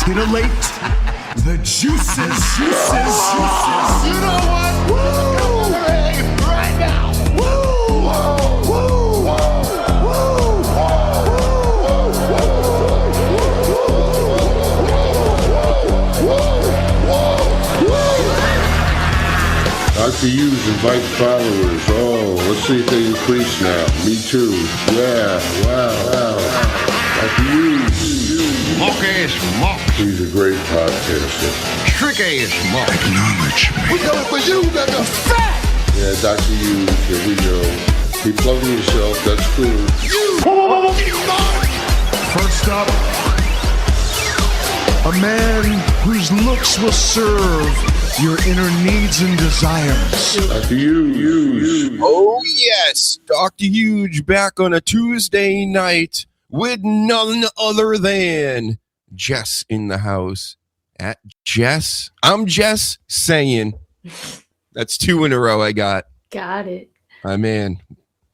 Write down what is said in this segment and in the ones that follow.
titillate the juices. You know what? Woo! Right now. Woo! Woo! Dr. Tues invites followers. Oh, let's see if they increase now. Me too. Yeah, wow. Dr. Tues. Mock-ass mock. He's a great podcaster. Trick-ass mock. Acknowledge me. We coming for you, nigga. Fat! Yeah, Dr. Tues, here we go. Keep plugging yourself, that's cool. First up, a man whose looks will serve your inner needs and desires. Dr. Tues. Oh, yes. Dr. Huge back on a Tuesday night with none other than Jess in the house. At Jess. I'm Jess saying. That's 2 in a row I got. Got it. My man,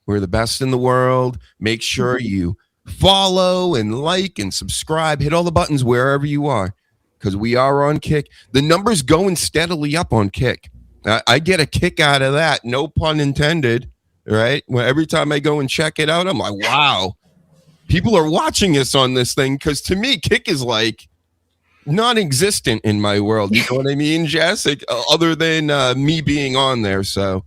we're the best in the world. Make sure you follow and like and subscribe. Hit all the buttons wherever you are, because we are on Kick. The number's going steadily up on Kick. I get a kick out of that. No pun intended, right? When every time I go and check it out, I'm like, wow, people are watching us on this thing. Because to me, Kick is like non-existent in my world. You know what I mean, Jess? Like, other than me being on there. So,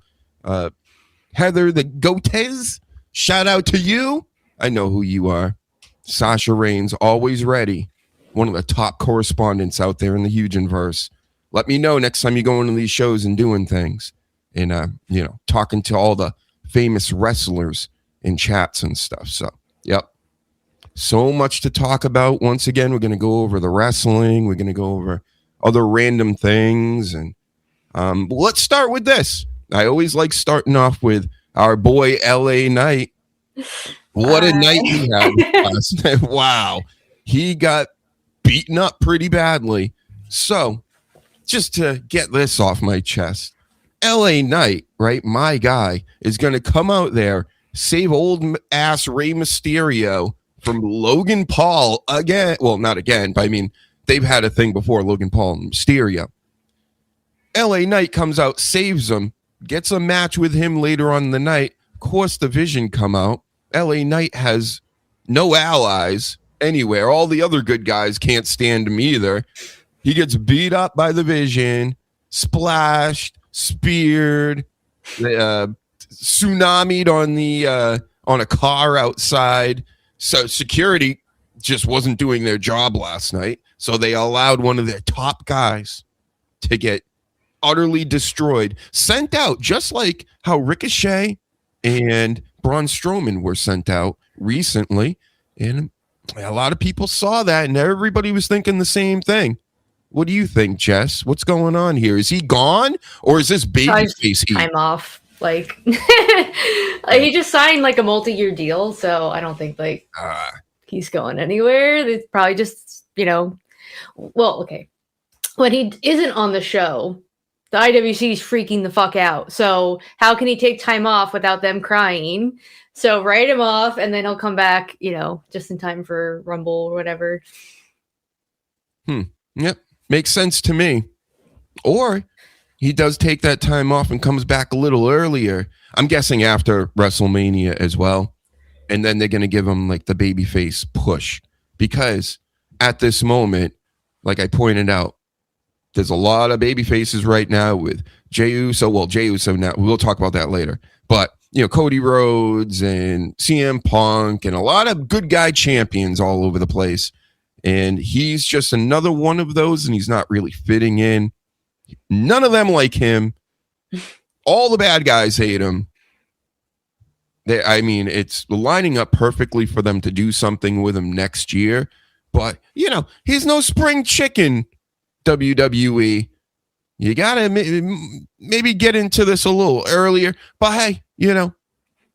Heather the Gotes, shout out to you. I know who you are. Sasha Raines, always ready. One of the top correspondents out there in the HUGE-verse. Let me know next time you go into these shows and doing things. And, talking to all the famous wrestlers in chats and stuff. So, yep. So much to talk about. Once again, we're going to go over the wrestling. We're going to go over other random things. And let's start with this. I always like starting off with our boy LA Knight. What a night he had last night. Wow. He got beaten up pretty badly. So, just to get this off my chest, LA Knight, right, my guy, is going to come out there, save old ass Rey Mysterio from Logan Paul again. Well, not again, but I mean, they've had a thing before, Logan Paul and Mysterio. LA Knight comes out, saves him, gets a match with him later on in the night. Of course, the Vision come out. LA Knight has no allies anywhere. All the other good guys can't stand him either. He gets beat up by the Vision, splashed, speared, tsunami'd on a car outside. So security just wasn't doing their job last night. So they allowed one of their top guys to get utterly destroyed, sent out, just like how Ricochet and Braun Strowman were sent out recently. And a lot of people saw that, and everybody was thinking the same thing. What do you think, Jess? What's going on here? Is he gone, or is this babyface heat? I'm off. Like, he just signed like a multi-year deal, so I don't think he's going anywhere. It's probably just, well, okay. When he isn't on the show, the IWC is freaking the fuck out. So how can he take time off without them crying? So write him off, and then he'll come back, just in time for Rumble or whatever. Yep. Makes sense to me. Or he does take that time off and comes back a little earlier. I'm guessing after WrestleMania as well. And then they're going to give him like the babyface push. Because at this moment, like I pointed out, there's a lot of baby faces right now with Jey Uso. Well, Jey Uso now, we'll talk about that later. But, Cody Rhodes and CM Punk and a lot of good guy champions all over the place. And he's just another one of those, and he's not really fitting in. None of them like him. All the bad guys hate him. It's lining up perfectly for them to do something with him next year. But, he's no spring chicken, WWE. You got to maybe get into this a little earlier. But hey,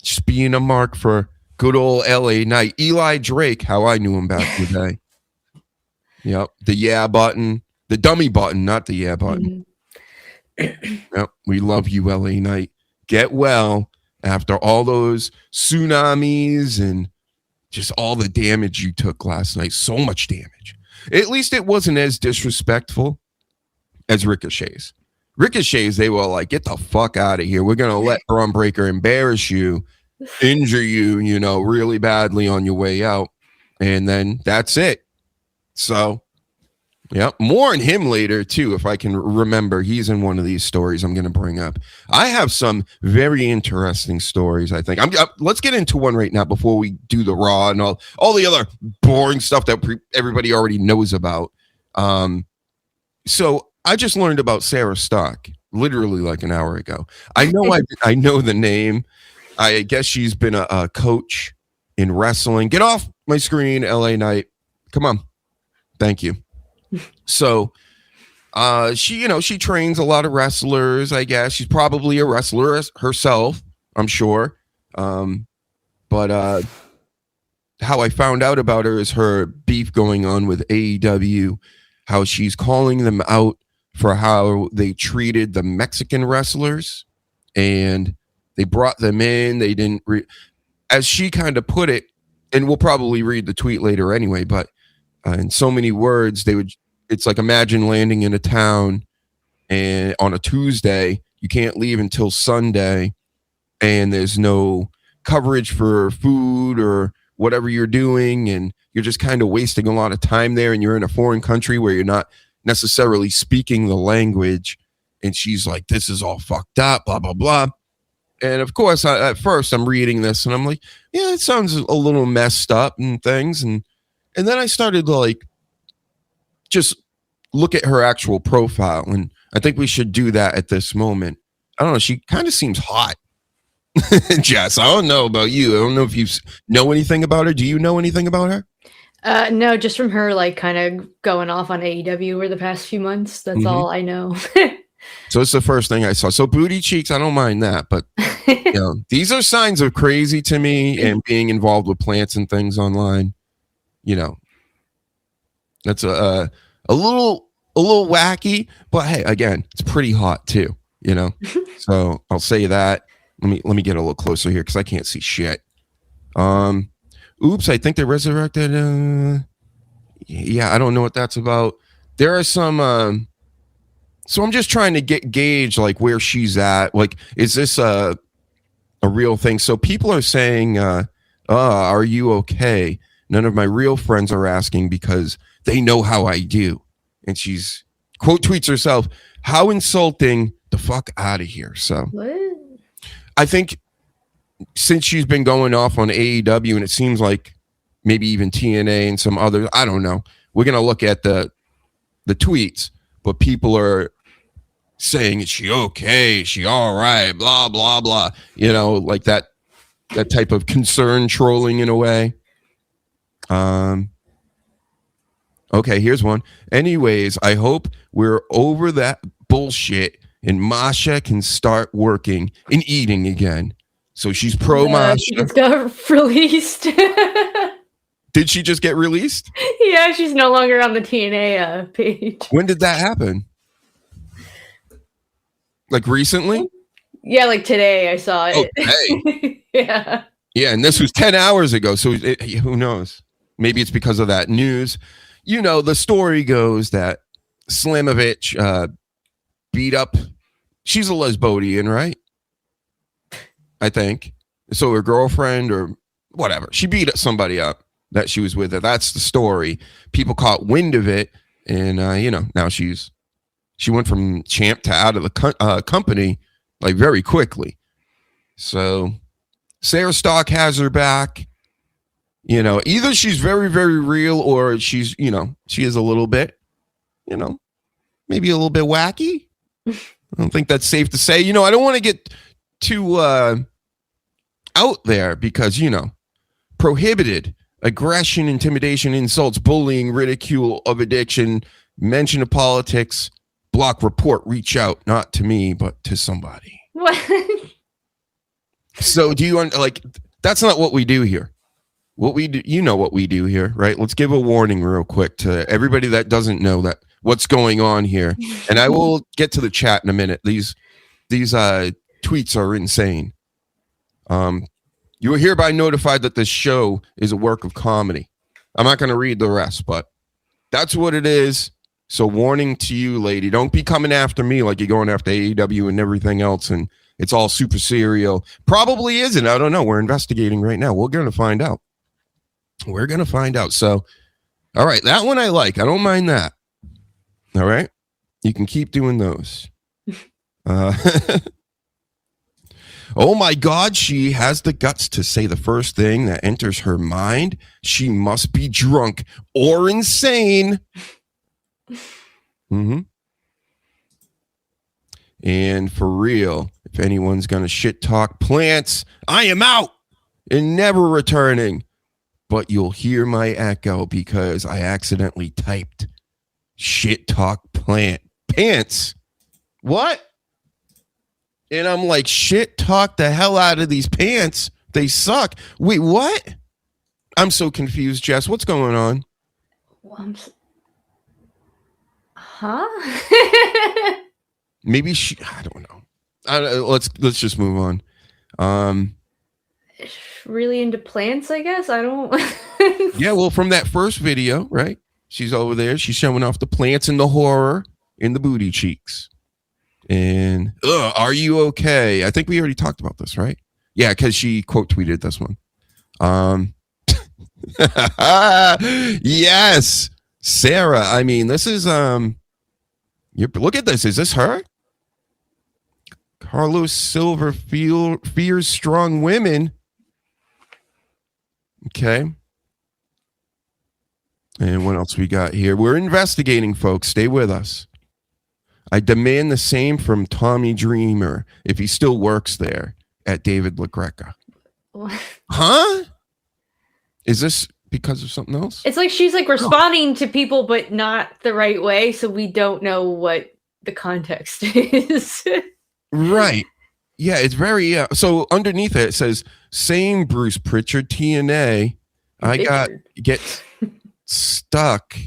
just being a mark for good old LA Knight. Eli Drake, how I knew him back in the day. Yep, the yeah button. The dummy button, not the yeah button. Yep, we love you, LA Knight. Get well after all those tsunamis and just all the damage you took last night. So much damage. At least it wasn't as disrespectful as Ricochet's. Ricochet's, they were like, get the fuck out of here. We're going to let Braun Breaker embarrass you, injure you, you know, really badly on your way out. And then that's it. So, yeah, more on him later, too, if I can remember. He's in one of these stories I'm going to bring up. I have some very interesting stories, I think. Let's get into one right now before we do the Raw and all the other boring stuff that everybody already knows about. So I just learned about Sarah Stock literally like an hour ago. I know the name. I guess she's been a coach in wrestling. Get off my screen, LA Knight. Come on. Thank you. So she trains a lot of wrestlers, I guess. She's probably a wrestler herself, I'm sure. But how I found out about her is her beef going on with AEW, how she's calling them out for how they treated the Mexican wrestlers, and they brought them in. They didn't, as she kind of put it, and we'll probably read the tweet later anyway, but in so many words, it's like, imagine landing in a town and on a Tuesday, you can't leave until Sunday, and there's no coverage for food or whatever you're doing, and you're just kind of wasting a lot of time there, and you're in a foreign country where you're not necessarily speaking the language. And she's like, this is all fucked up, blah, blah, blah. And of course, at first I'm reading this and I'm like, yeah, it sounds a little messed up and things. And then I started to like just look at her actual profile. And I think we should do that at this moment. I don't know. She kind of seems hot. Jess, I don't know about you. I don't know if you know anything about her. Do you know anything about her? No, just from her like kind of going off on AEW over the past few months. That's all I know. So it's the first thing I saw. So booty cheeks, I don't mind that, but you know, these are signs of crazy to me, and being involved with plants and things online. You know, that's a little wacky, but hey, again, it's pretty hot too. You know, so I'll say that. Let me get a little closer here because I can't see shit. Oops, I think they resurrected. Yeah, I don't know what that's about. There are some. So I'm just trying to gauge like where she's at. Like, is this a real thing? So people are saying, "Are you okay?" None of my real friends are asking because they know how I do. And she's quote tweets herself, "How insulting! The fuck out of here." So What? I think since she's been going off on AEW, and it seems like maybe even TNA and some others, I don't know. We're gonna look at the tweets, but people are saying, is she okay? Is she all right? Blah, blah, blah. You know, like that type of concern trolling in a way. Okay, here's one. Anyways, I hope we're over that bullshit and Masha can start working and eating again. So she's pro Masha. She just got released. Did she just get released? Yeah, she's no longer on the TNA page. When did that happen? Like recently? Yeah, like today I saw it. Okay. Yeah. Yeah, and this was 10 hours ago, so who knows? Maybe it's because of that news. You know, the story goes that Slamovich beat up, she's a lesbian, right? I think. So her girlfriend or whatever, she beat somebody up that she was with her. That's the story. People caught wind of it, and, now she went from champ to out of the company like very quickly. So Sarah Stock has her back. You know, either she's very, very real or she's, she is a little bit, maybe a little bit wacky. I don't think that's safe to say. I don't want to get too out there because, prohibited aggression, intimidation, insults, bullying, ridicule of addiction, mention of politics, block, report, reach out, not to me, but to somebody. What? So do you that's not what we do here. What we do, what we do here, right? Let's give a warning real quick to everybody that doesn't know that what's going on here. And I will get to the chat in a minute. These tweets are insane. You are hereby notified that this show is a work of comedy. I'm not going to read the rest, but That's what it is. So warning to you, lady. Don't be coming after me like you're going after AEW and everything else, and it's all super serial. Probably isn't. I don't know. We're investigating right now. We're going to find out. We're going to find out. So, all right. That one I like. I don't mind that. All right. You can keep doing those. Oh my God, she has the guts to say the first thing that enters her mind. She must be drunk or insane. Mm-hmm. And for real, if anyone's going to shit talk plants, I am out and never returning. But you'll hear my echo because I accidentally typed shit talk pants. What? And I'm like, shit talk the hell out of these pants. They suck. Wait, what? I'm so confused, Jess. What's going on? Huh? Maybe I don't know. Let's just move on. Really into plants, I guess. I don't. Yeah, well, from that first video, right? She's over there. She's showing off the plants and the horror in the booty cheeks. And are you okay? I think we already talked about this, right? Yeah, because she quote tweeted this one. Yes, Sarah. I mean, this is look at this. Is this her? Carlos Silver fears strong women. Okay. And what else we got here? We're investigating, folks. Stay with us. I demand the same from Tommy Dreamer if he still works there at David LaGreca. Huh? Is this because of something else? It's like she's like responding to people, but not the right way. So we don't know what the context is. Right. Yeah, it's very... so underneath it says, same Bruce Pritchard, TNA. Get struck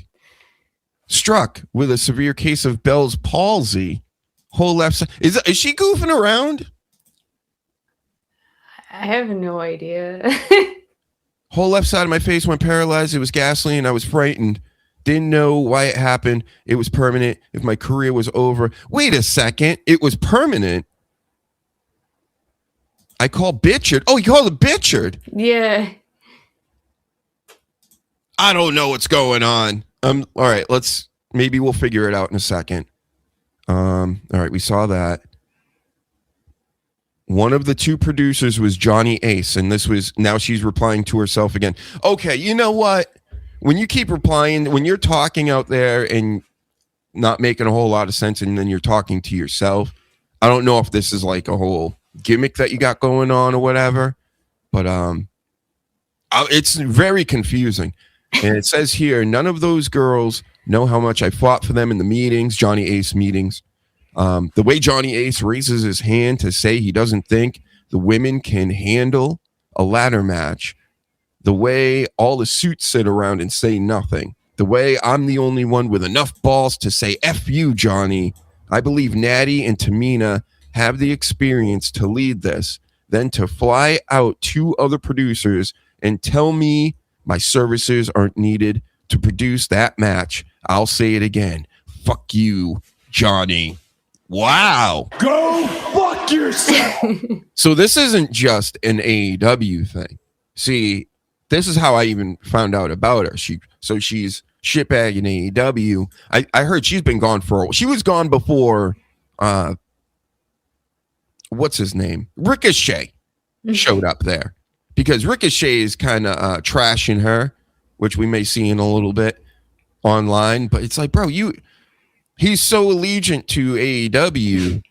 with a severe case of Bell's palsy. Whole left side. Is she goofing around? I have no idea. Whole left side of my face went paralyzed. It was gasoline. I was frightened. Didn't know why it happened. It was permanent. If my career was over. Wait a second. It was permanent. I call Bitchard. Oh, you called it Bitchard? Yeah. I don't know what's going on. All right, maybe we'll figure it out in a second. All right, we saw that. One of the two producers was Johnny Ace, and now she's replying to herself again. Okay, you know what? When you keep replying, when you're talking out there and not making a whole lot of sense, and then you're talking to yourself, I don't know if this is like a whole gimmick that you got going on or whatever, but it's very confusing. And it says here, none of those girls know how much I fought for them in the meetings, Johnny Ace meetings. The way Johnny Ace raises his hand to say he doesn't think the women can handle a ladder match. The way all the suits sit around and say nothing. The way I'm the only one with enough balls to say F you, Johnny. I believe Natty and Tamina have the experience to lead this. Then to fly out two other producers and tell me my services aren't needed to produce that match. I'll say it again. Fuck you, Johnny. Wow. Go fuck yourself. So this isn't just an AEW thing. See, this is how I even found out about her. She's shitbagging AEW. I heard she's been gone she was gone before what's his name? Ricochet showed up there. Because Ricochet is kind of trashing her, which we may see in a little bit online. But it's like, bro, he's so allegiant to AEW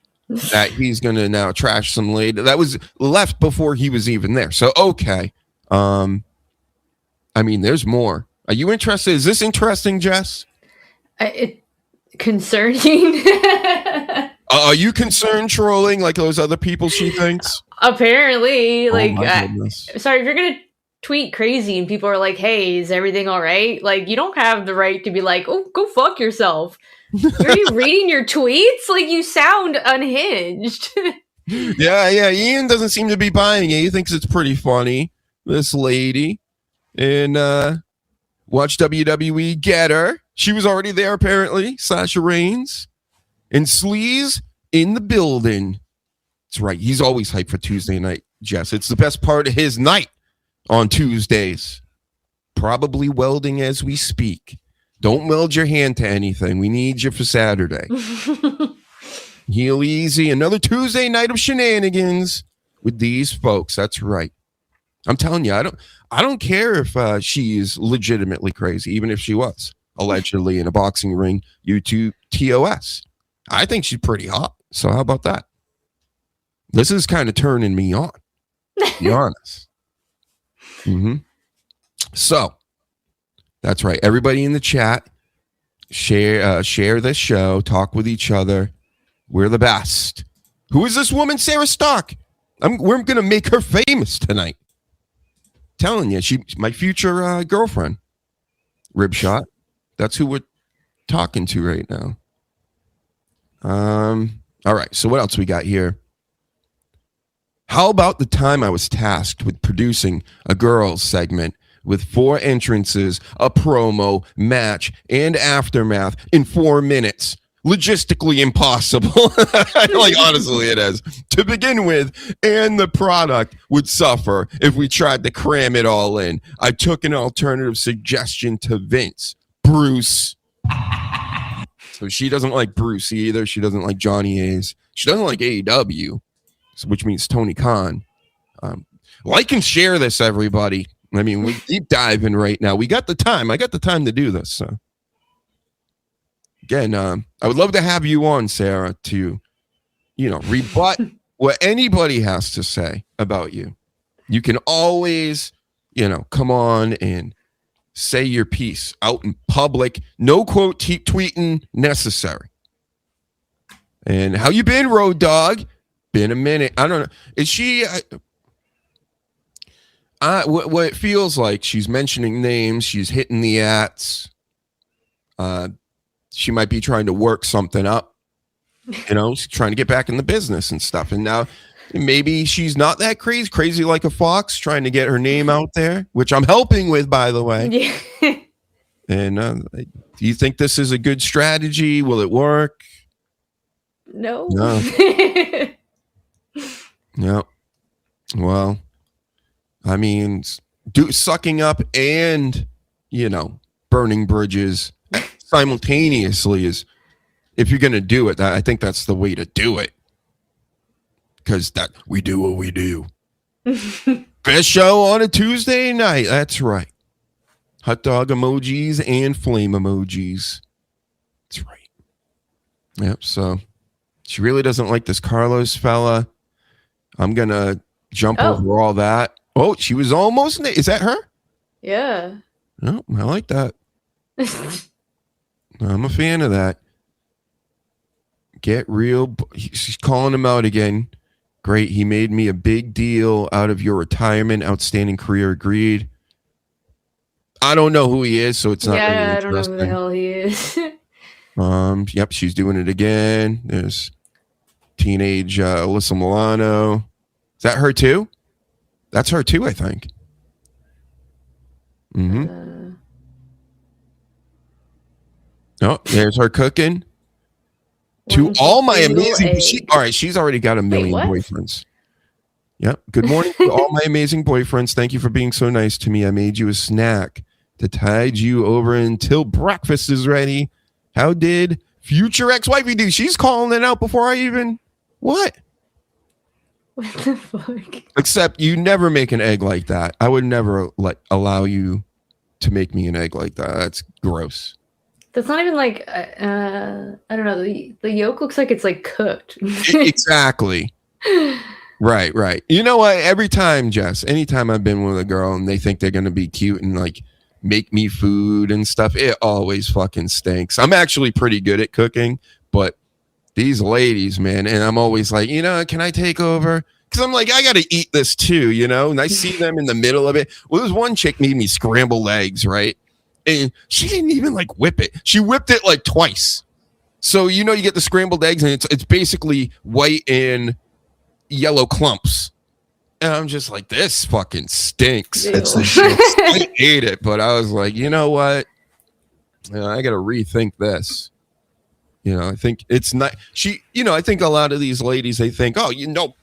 that he's going to now trash some lady that was left before he was even there. So, okay. I mean, there's more. Are you interested? Is this interesting, Jess? Concerning. Are you concerned trolling like those other people she thinks? Apparently, like, sorry, if you're gonna tweet crazy and people are like, "Hey, is everything all right?" Like, you don't have the right to be like, "Oh, go fuck yourself." Are you reading your tweets? Like, you sound unhinged. Yeah. Ian doesn't seem to be buying it. He thinks it's pretty funny. This lady, and watch WWE get her. She was already there, apparently. Sasha Reigns. And Sleaze in the building. That's right. He's always hyped for Tuesday night, Jess. It's the best part of his night on Tuesdays. Probably welding as we speak. Don't weld your hand to anything. We need you for Saturday. Heel easy. Another Tuesday night of shenanigans with these folks. That's right. I'm telling you, I don't care if she's legitimately crazy, even if she was allegedly in a boxing ring, YouTube TOS. I think she's pretty hot. So how about that? This is kind of turning me on, to be honest. So that's right. Everybody in the chat, share this show, talk with each other. We're the best. Who is this woman, Sarah Stark? We're going to make her famous tonight. Telling you, she's my future girlfriend. Ribshot. That's who we're talking to right now. All right. So what else we got here? How about the time I was tasked with producing a girls segment with 4 entrances, a promo, match, and aftermath in 4 minutes? Logistically impossible. Like, honestly, it is. To begin with, and the product would suffer if we tried to cram it all in. I took an alternative suggestion to Vince. Bruce. So she doesn't like Bruce either. She doesn't like Johnny A's. She doesn't like AEW, which means Tony Khan. Like and share this, everybody. I mean, we're deep diving right now. We got the time. I got the time to do this. So again, I would love to have you on, Sarah, to, rebut what anybody has to say about you. You can always, come on and say your piece out in public. No quote tweeting necessary. And how you been, Road Dog? Been a minute. I don't know. Is she... what it feels like, she's mentioning names. She's hitting the ats. She might be trying to work something up. She's trying to get back in the business and stuff. And now maybe she's not that crazy like a fox, trying to get her name out there, which I'm helping with, by the way. Yeah. And do you think this is a good strategy? Will it work? No. No. Well, I mean, sucking up and, burning bridges simultaneously is, if you're going to do it, I think that's the way to do it. Because we do what we do. Best show on a Tuesday night. That's right. Hot dog emojis and flame emojis. That's right. Yep. So she really doesn't like this Carlos fella. I'm going to jump over all that. Oh, she was almost. Is that her? Yeah. Oh, I like that. I'm a fan of that. Get real. She's calling him out again. Great. He made me a big deal out of your retirement. Outstanding career. Agreed. I don't know who he is, so it's not. Yeah, I don't know who the hell he is. Yep, she's doing it again. There's teenage Alyssa Milano. Is that her too? That's her too, I think. Oh, there's her cooking. To all my amazing... she's already got a million boyfriends. Yep. Good morning to all my amazing boyfriends. Thank you for being so nice to me. I made you a snack to tide you over until breakfast is ready. How did future ex-wifey do? She's calling it out before I even... What? What the fuck? Except you never make an egg like that. I would never allow you to make me an egg like that. That's gross. That's not even like, I don't know. The yolk looks like it's like cooked. Exactly. Right. You know what? Every time, Jess, anytime I've been with a girl and they think they're going to be cute and like make me food and stuff, it always fucking stinks. I'm actually pretty good at cooking, but these ladies, man, and I'm always like, can I take over? Because I'm like, I got to eat this too, and I see them in the middle of it. Well, there's one chick made me scrambled eggs, right? And she didn't even like whip it. She whipped it like twice. So, you get the scrambled eggs and it's basically white and yellow clumps. And I'm just like, this fucking stinks. Ew. It's the shit. I ate it, but I was like, you know what? I got to rethink this. I think it's not I think a lot of these ladies, they think, oh,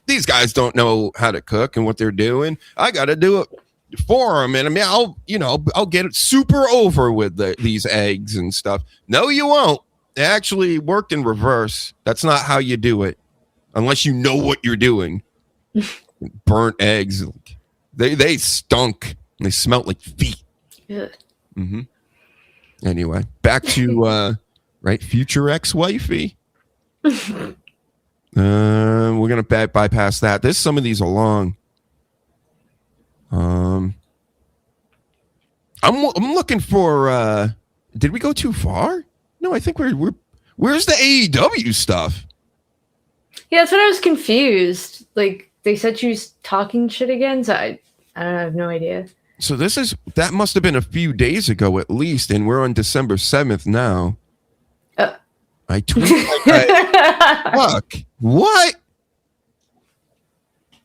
these guys don't know how to cook and what they're doing. I got to do it for them. And I mean, I'll get it super over with these eggs and stuff. No, you won't. It actually worked in reverse. That's not how you do it unless you know what you're doing. Burnt eggs. They stunk. They smelled like feet. Yeah. Mm-hmm. Anyway, back to future ex-wifey. We're gonna bypass that. There's some of these are long. I'm looking for. Did we go too far? No, I think we're. Where's the AEW stuff? Yeah, that's what I was confused. Like they said she was talking shit again, so I have no idea. So that must have been a few days ago at least, and we're on December 7th now. I tweet fuck. What?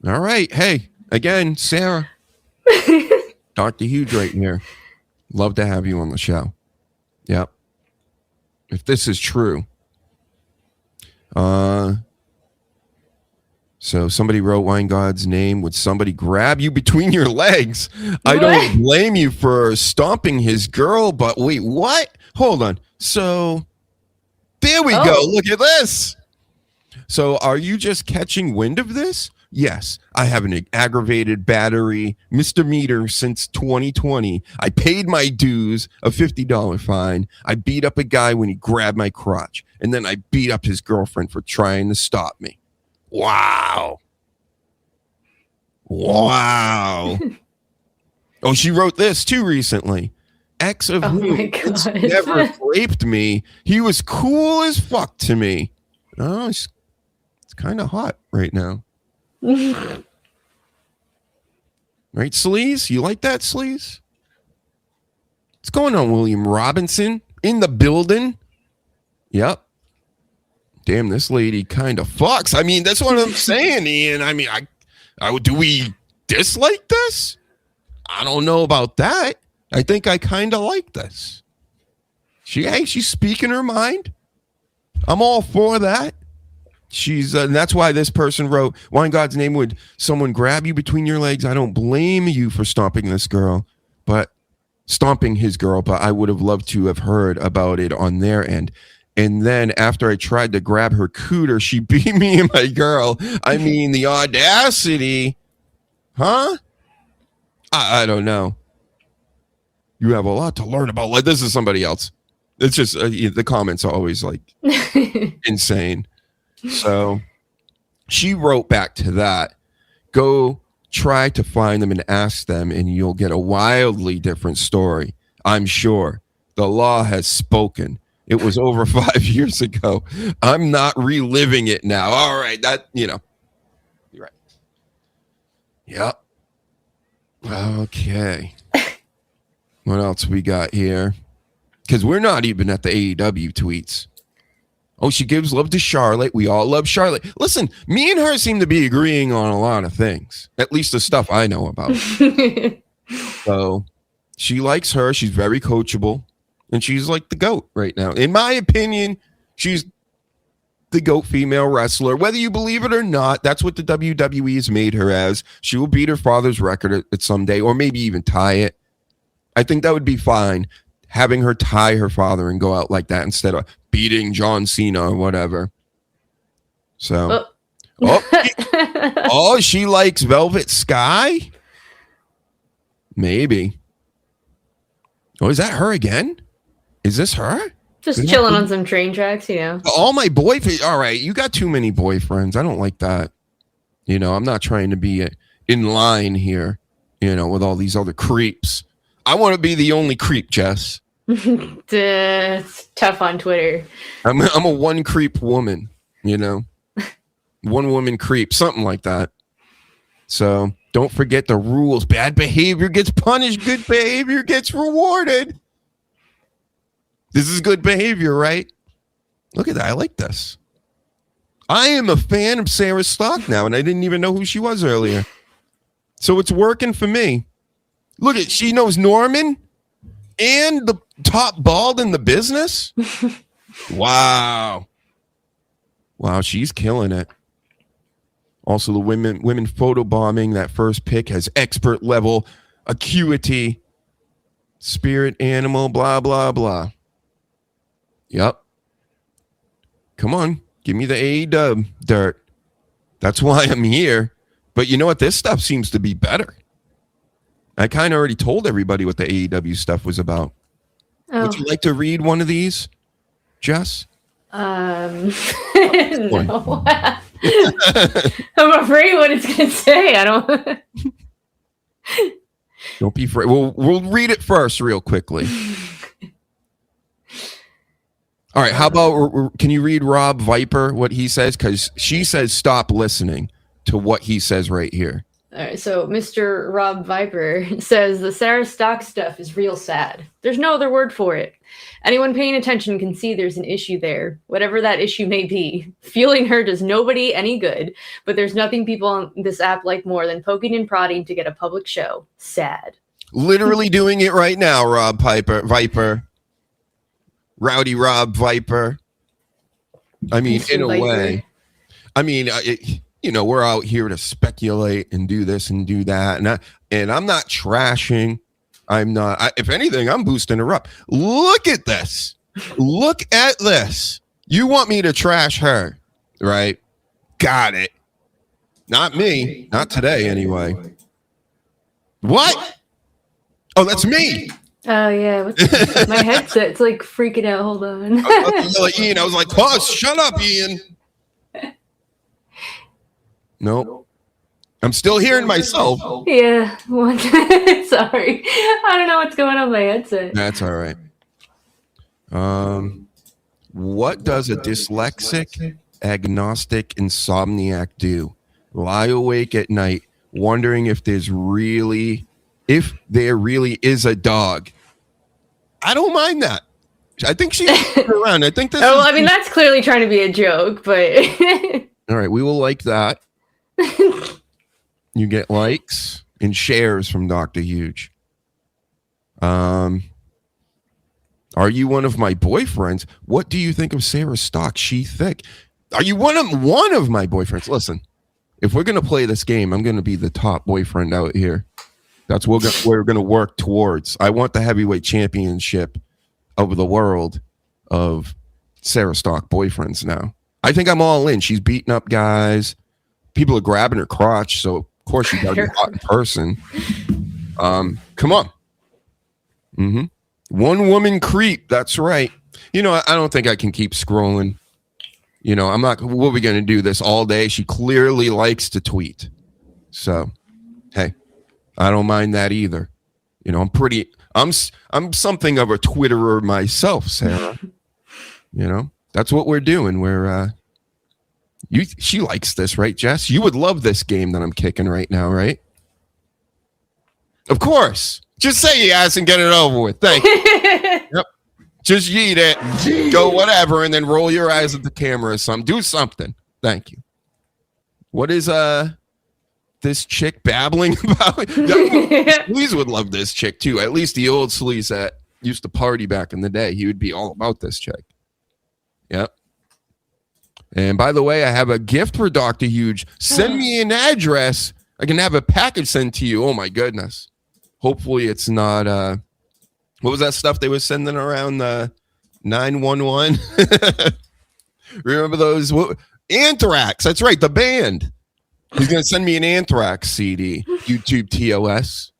All right. Hey, again, Sarah. Dr. Huge right here. Love to have you on the show. Yep. If this is true. So somebody wrote Wine God's name. Would somebody grab you between your legs? I don't blame you for stomping his girl, but wait, what? Hold on. So there we go. Look at this. So are you just catching wind of this? Yes, I have an aggravated battery misdemeanor since 2020. I paid my dues, a $50 fine. I beat up a guy when he grabbed my crotch. And then I beat up his girlfriend for trying to stop me. Wow. Oh, she wrote this too recently. Ex of who never raped me. He was cool as fuck to me. Oh, it's kind of hot right now. Right, Sleaze? You like that, Sleaze? What's going on, William Robinson? In the building? Yep. Damn, this lady kind of fucks. I mean, that's what I'm saying, Ian. I mean, do we dislike this? I don't know about that. I think I kind of like this. She's speaking her mind. I'm all for that. And that's why this person wrote, why in God's name would someone grab you between your legs? I don't blame you for stomping his girl, but I would have loved to have heard about it on their end. And then after I tried to grab her cooter, she beat me and my girl. I mean, the audacity. Huh? I don't know. You have a lot to learn about. Like, this is somebody else. It's just the comments are always like insane. So she wrote back to that. Go try to find them and ask them, and you'll get a wildly different story. I'm sure. The law has spoken. It was over 5 years ago. I'm not reliving it now. All right. You're right. Yep. Okay. What else we got here? Because we're not even at the AEW tweets. Oh, she gives love to Charlotte. We all love Charlotte. Listen, me and her seem to be agreeing on a lot of things. At least the stuff I know about. So she likes her. She's very coachable. And she's like the GOAT right now. In my opinion, she's the GOAT female wrestler. Whether you believe it or not, that's what the WWE has made her as. She will beat her father's record at someday, or maybe even tie it. I think that would be fine, having her tie her father and go out like that instead of beating John Cena or whatever. So, she likes Velvet Sky? Maybe. Oh, is that her again? Is this her? Just chilling on some train tracks, All my boyfriends. All right, you got too many boyfriends. I don't like that. I'm not trying to be in line here, with all these other creeps. I want to be the only creep, Jess. It's tough on Twitter. I'm a one creep woman, one woman creep, something like that. So don't forget the rules. Bad behavior gets punished. Good behavior gets rewarded. This is good behavior, right? Look at that. I like this. I am a fan of Sarah Stock now, and I didn't even know who she was earlier. So it's working for me. Look she knows Norman. And the top bald in the business? Wow. Wow, she's killing it. Also, the women photobombing that first pick has expert level acuity, spirit animal, blah, blah, blah. Yep. Come on, give me the AEW dirt. That's why I'm here. But you know what? This stuff seems to be better. I kind of already told everybody what the AEW stuff was about. Oh. Would you like to read one of these, Jess? No. I'm afraid what it's going to say. I don't. Don't be afraid. We'll read it first real quickly. All right. How about, can you read Rob Viper, what he says? Because she says stop listening to what he says right here. All right, so Mr. Rob Viper says the Sarah Stock stuff is real sad. There's no other word for it. Anyone paying attention can see there's an issue there, whatever that issue may be. Feeling her does nobody any good, but there's nothing people on this app like more than poking and prodding to get a public show. Sad. Literally doing it right now, Rob Viper. Rowdy Rob Viper. I mean, Mr. in a Viper. Way. I mean, you know, we're out here to speculate and do this and do that. And I'm not trashing. I'm not. If anything, I'm boosting her up. Look at this. Look at this. You want me to trash her, right? Got it. Not me. Not today, anyway. What? Oh, that's me. Oh, yeah. What's my headset's like freaking out. Hold on. Ian, I was like, pause. Shut up, Ian. Nope. I'm still hearing myself. Yeah. Sorry. I don't know what's going on with my headset. That's all right. What does a dyslexic, agnostic insomniac do? Lie awake at night, wondering if there really is a dog. I don't mind that. I think she's around. I think this. Oh, well, I mean, that's clearly trying to be a joke, but. All right, we will like that. You get likes and shares from Dr. Huge. Are you one of my boyfriends? What do you think of Sarah Stock? She thick. Are you one of my boyfriends? Listen, if we're gonna play this game, I'm gonna be the top boyfriend out here. That's what we're gonna work towards. I want the heavyweight championship of the world of Sarah Stock boyfriends now. I think I'm all in. She's beating up guys. People are grabbing her crotch, so of course you gotta be hot in person. Come on. Mm-hmm. One woman creep. That's right. You know, I don't think I can keep scrolling. You know, I'm not. What are we gonna do this all day? She clearly likes to tweet. So, hey, I don't mind that either. You know, I'm something of a Twitterer myself, Sarah. You know, that's what we're doing. She likes this, right, Jess? You would love this game that I'm kicking right now, right? Of course. Just say yes and get it over with. Thank you. Yep. Just yeet it. Go whatever, and then roll your eyes at the camera or something. Do something. Thank you. What is this chick babbling about? Sleaze would love this chick too. At least the old Sleaze that used to party back in the day. He would be all about this chick. Yep. And by the way, I have a gift for Dr. Huge. Send me an address. I can have a package sent to you. Oh my goodness. Hopefully it's not what was that stuff they were sending around 911? Remember those? Anthrax. That's right, the band. He's gonna send me an Anthrax CD. YouTube TOS.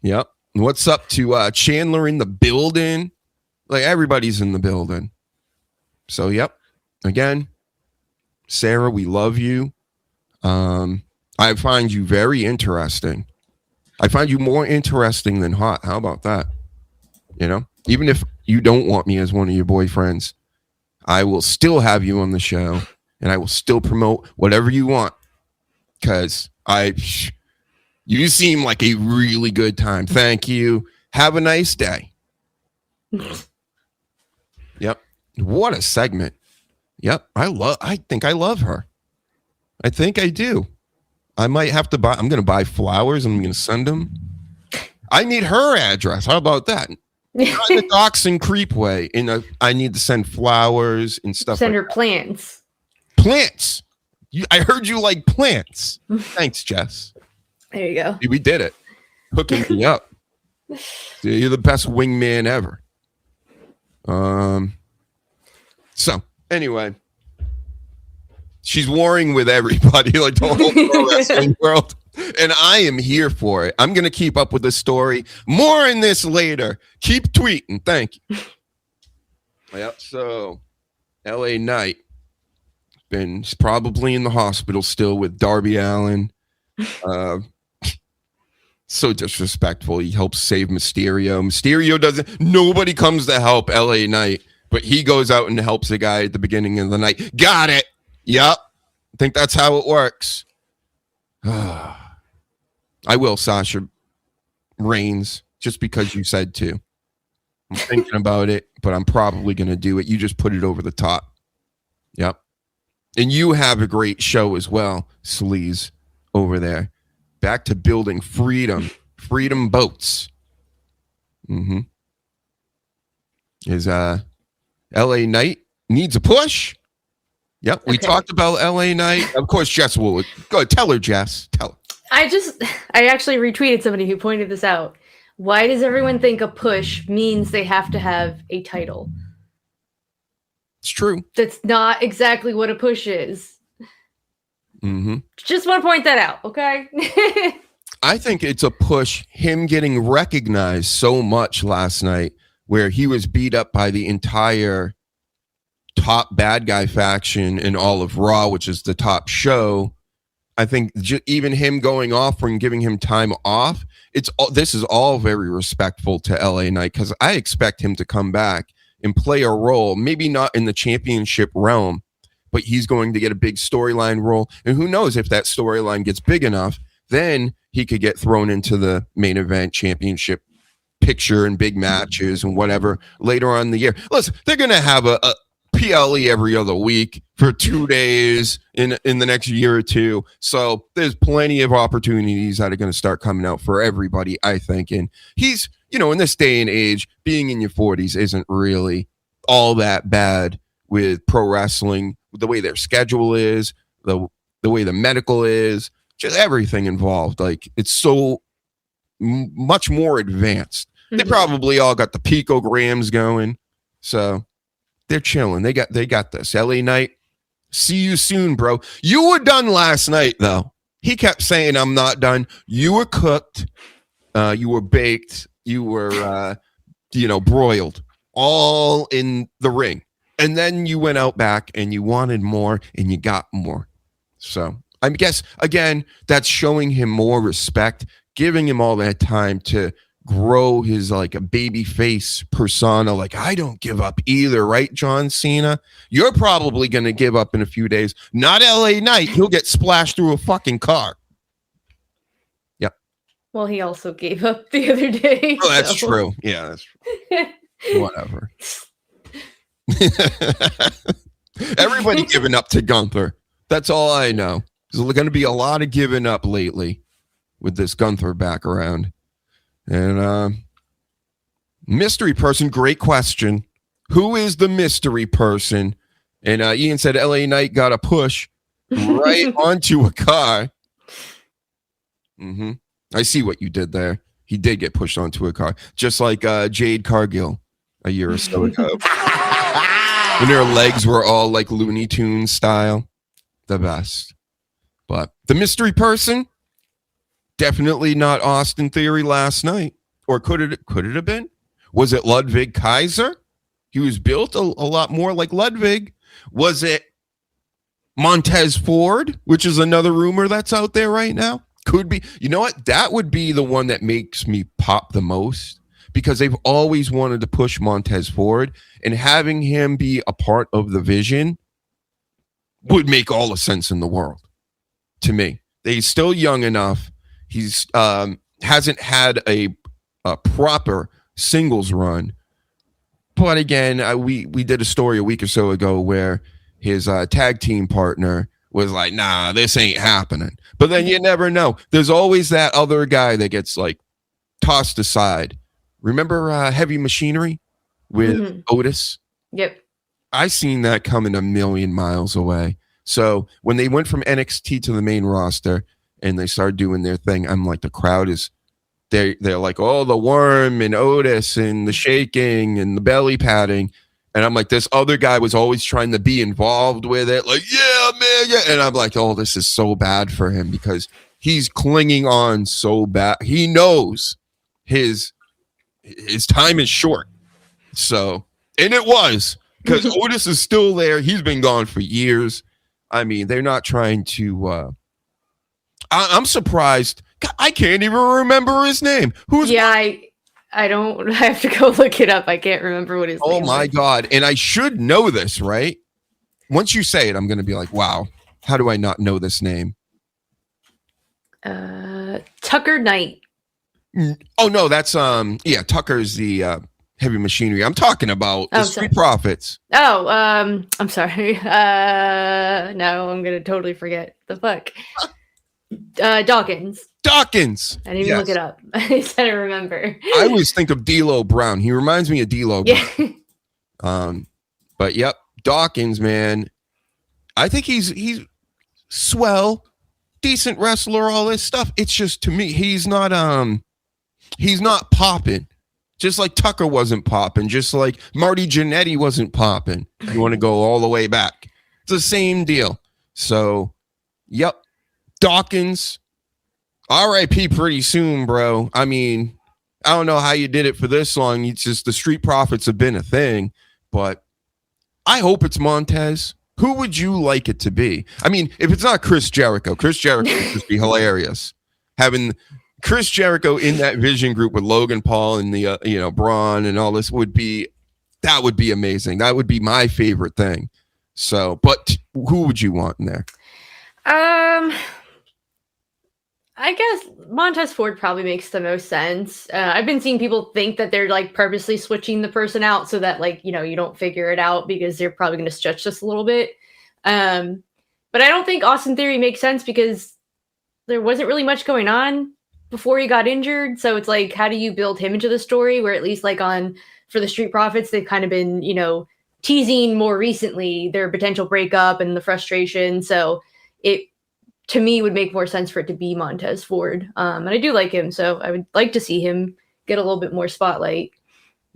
Yep. What's up to Chandler in the building? Like everybody's in the building. So yep. Again, Sarah, we love you. I find you very interesting. I find you more interesting than hot. How about that? You know, even if you don't want me as one of your boyfriends, I will still have you on the show and I will still promote whatever you want. Cause you seem like a really good time. Thank you. Have a nice day. Yep. What a segment. Yep. I think I love her. I think I do. I might have to I'm going to buy flowers and I'm going to send them. I need her address. How about that? Not in the Docks and Creepway. I need to send flowers and stuff. Send her plants. Plants. I heard you like plants. Thanks, Jess. There you go. We did it. Hooking me up. You're the best wingman ever. So anyway, she's warring with everybody, like the whole pro wrestling world, and I am here for it. I'm gonna keep up with the story. More in this later. Keep tweeting. Thank you. Yep. So, LA Knight he's probably in the hospital still with Darby Allin. So disrespectful. He helps save Mysterio. Mysterio doesn't. Nobody comes to help LA Knight. But he goes out and helps the guy at the beginning of the night. Got it. Yep. I think that's how it works. I will, Sasha Reigns, just because you said to. I'm thinking about it, but I'm probably going to do it. You just put it over the top. Yep. And you have a great show as well, Sleaze, over there. Back to building freedom. Freedom boats. Mm-hmm. Is, LA Knight needs a push. Yep, we talked about LA Knight. Of course, Jess will go. Tell her, Jess. Tell her. I actually retweeted somebody who pointed this out. Why does everyone think a push means they have to have a title? It's true. That's not exactly what a push is. Mm-hmm. Just want to point that out, okay? I think it's a push, him getting recognized so much last night, where he was beat up by the entire top bad guy faction in all of Raw, which is the top show. I think even him going off and giving him time off, this is all very respectful to LA Knight, because I expect him to come back and play a role, maybe not in the championship realm, but he's going to get a big storyline role. And who knows, if that storyline gets big enough, then he could get thrown into the main event championship picture and big matches and whatever later on in the year. Listen, they're going to have a PLE every other week for 2 days in the next year or two. So there's plenty of opportunities that are going to start coming out for everybody, I think. And he's, in this day and age, being in your 40s isn't really all that bad with pro wrestling, the way their schedule is, the way the medical is, just everything involved. Like, it's so much more advanced. They probably all got the picograms going, so they're chilling. They got this. LA Knight, see you soon, bro. You were done last night, though. He kept saying, "I'm not done." You were cooked. You were baked. You were, broiled, all in the ring. And then you went out back and you wanted more, and you got more. So I guess again, that's showing him more respect, giving him all that time to grow his like a baby face persona. Like, I don't give up either, right, John Cena? You're probably going to give up in a few days. Not LA Knight. He'll get splashed through a fucking car. Yep. Well, he also gave up the other day. Oh, that's true. Yeah, that's true. Whatever. Everybody giving up to Gunther. That's all I know. There's going to be a lot of giving up lately with this Gunther back around. And mystery person, great question. Who is the mystery person? And Ian said LA Knight got a push right onto a car. Mm-hmm. I see what you did there. He did get pushed onto a car, just like Jade Cargill a year or so ago. When her legs were all like Looney Tunes style. The best. But the mystery person, definitely not Austin Theory last night. Or could it have been? Was it Ludwig Kaiser? He was built a lot more like Ludwig. Was it Montez Ford, which is another rumor that's out there right now? Could be. You know what? That would be the one that makes me pop the most, because they've always wanted to push Montez Ford, and having him be a part of the vision would make all the sense in the world to me. He's still young enough. He's hasn't had a proper singles run. But again, we did a story a week or so ago where his tag team partner was like, nah, this ain't happening. But then you never know. There's always that other guy that gets like tossed aside. Remember Heavy Machinery with Otis? Yep. I seen that coming a million miles away. So when they went from NXT to the main roster and they started doing their thing, I'm like, the crowd is they're like, oh, the Worm and Otis and the shaking and the belly patting. And I'm like, this other guy was always trying to be involved with it. Like, yeah, man, yeah. And I'm like, oh, this is so bad for him because he's clinging on so bad. He knows his time is short. So, and it was, because Otis is still there. He's been gone for years. I mean, they're not trying to I'm surprised. God, I can't even remember his name. Who's I don't. I have to go look it up. I can't remember what his name is. Oh my God. And I should know this, right? Once you say it, I'm going to be like, wow, how do I not know this name? Tucker Knight. Oh no, that's Tucker's the Heavy Machinery. I'm talking about the Street Profits. Oh, I'm sorry. No, I'm gonna totally forget. The fuck. Dawkins. I didn't even look it up. I said I remember. I always think of D'Lo Brown. He reminds me of D'Lo Brown. But yep, Dawkins, man. I think he's swell, decent wrestler, all this stuff. It's just, to me, he's not popping. Just like Tucker wasn't popping, just like Marty Jannetty wasn't popping. You want to go all the way back. It's the same deal. So, yep. Dawkins, RIP pretty soon, bro. I mean, I don't know how you did it for this long. It's just the Street Profits have been a thing, but I hope it's Montez. Who would you like it to be? I mean, if it's not Chris Jericho would just be hilarious. Having Chris Jericho in that Vision group with Logan Paul and the Braun and all this would be amazing. That would be my favorite thing. So, but who would you want in there? I guess Montez Ford probably makes the most sense. I've been seeing people think that they're like purposely switching the person out so that you don't figure it out because they're probably going to stretch this a little bit. But I don't think Austin Theory makes sense because there wasn't really much going on before he got injured. So it's like, how do you build him into the story where at least for the Street Profits, they've kind of been, teasing more recently their potential breakup and the frustration. So it, to me, would make more sense for it to be Montez Ford. And I do like him, so I would like to see him get a little bit more spotlight.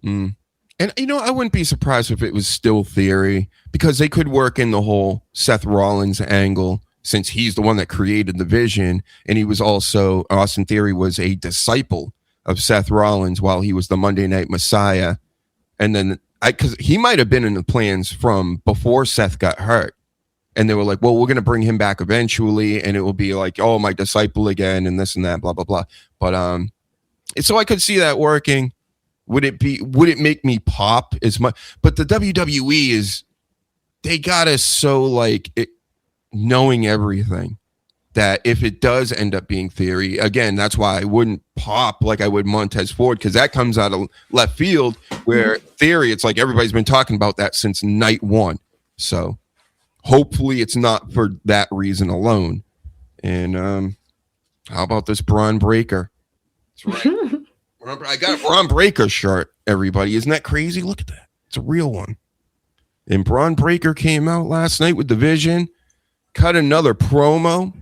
And, I wouldn't be surprised if it was still Theory, because they could work in the whole Seth Rollins angle, since he's the one that created the Vision. And he was also, Austin Theory was a disciple of Seth Rollins while he was the Monday Night Messiah. And then, because he might have been in the plans from before Seth got hurt. And they were like, well, we're going to bring him back eventually. And it will be like, oh, my disciple again, and this and that, blah, blah, blah. But so I could see that working. Would it make me pop as much? But the WWE they got us so knowing everything that if it does end up being Theory, again, that's why I wouldn't pop like I would Montez Ford, because that comes out of left field, where Theory, it's like everybody's been talking about that since night one. So hopefully it's not for that reason alone. And how about this Braun Breaker? That's right. I got a Braun Breaker shirt, everybody. Isn't that crazy? Look at that. It's a real one. And Braun Breaker came out last night with the Vision, cut another promo.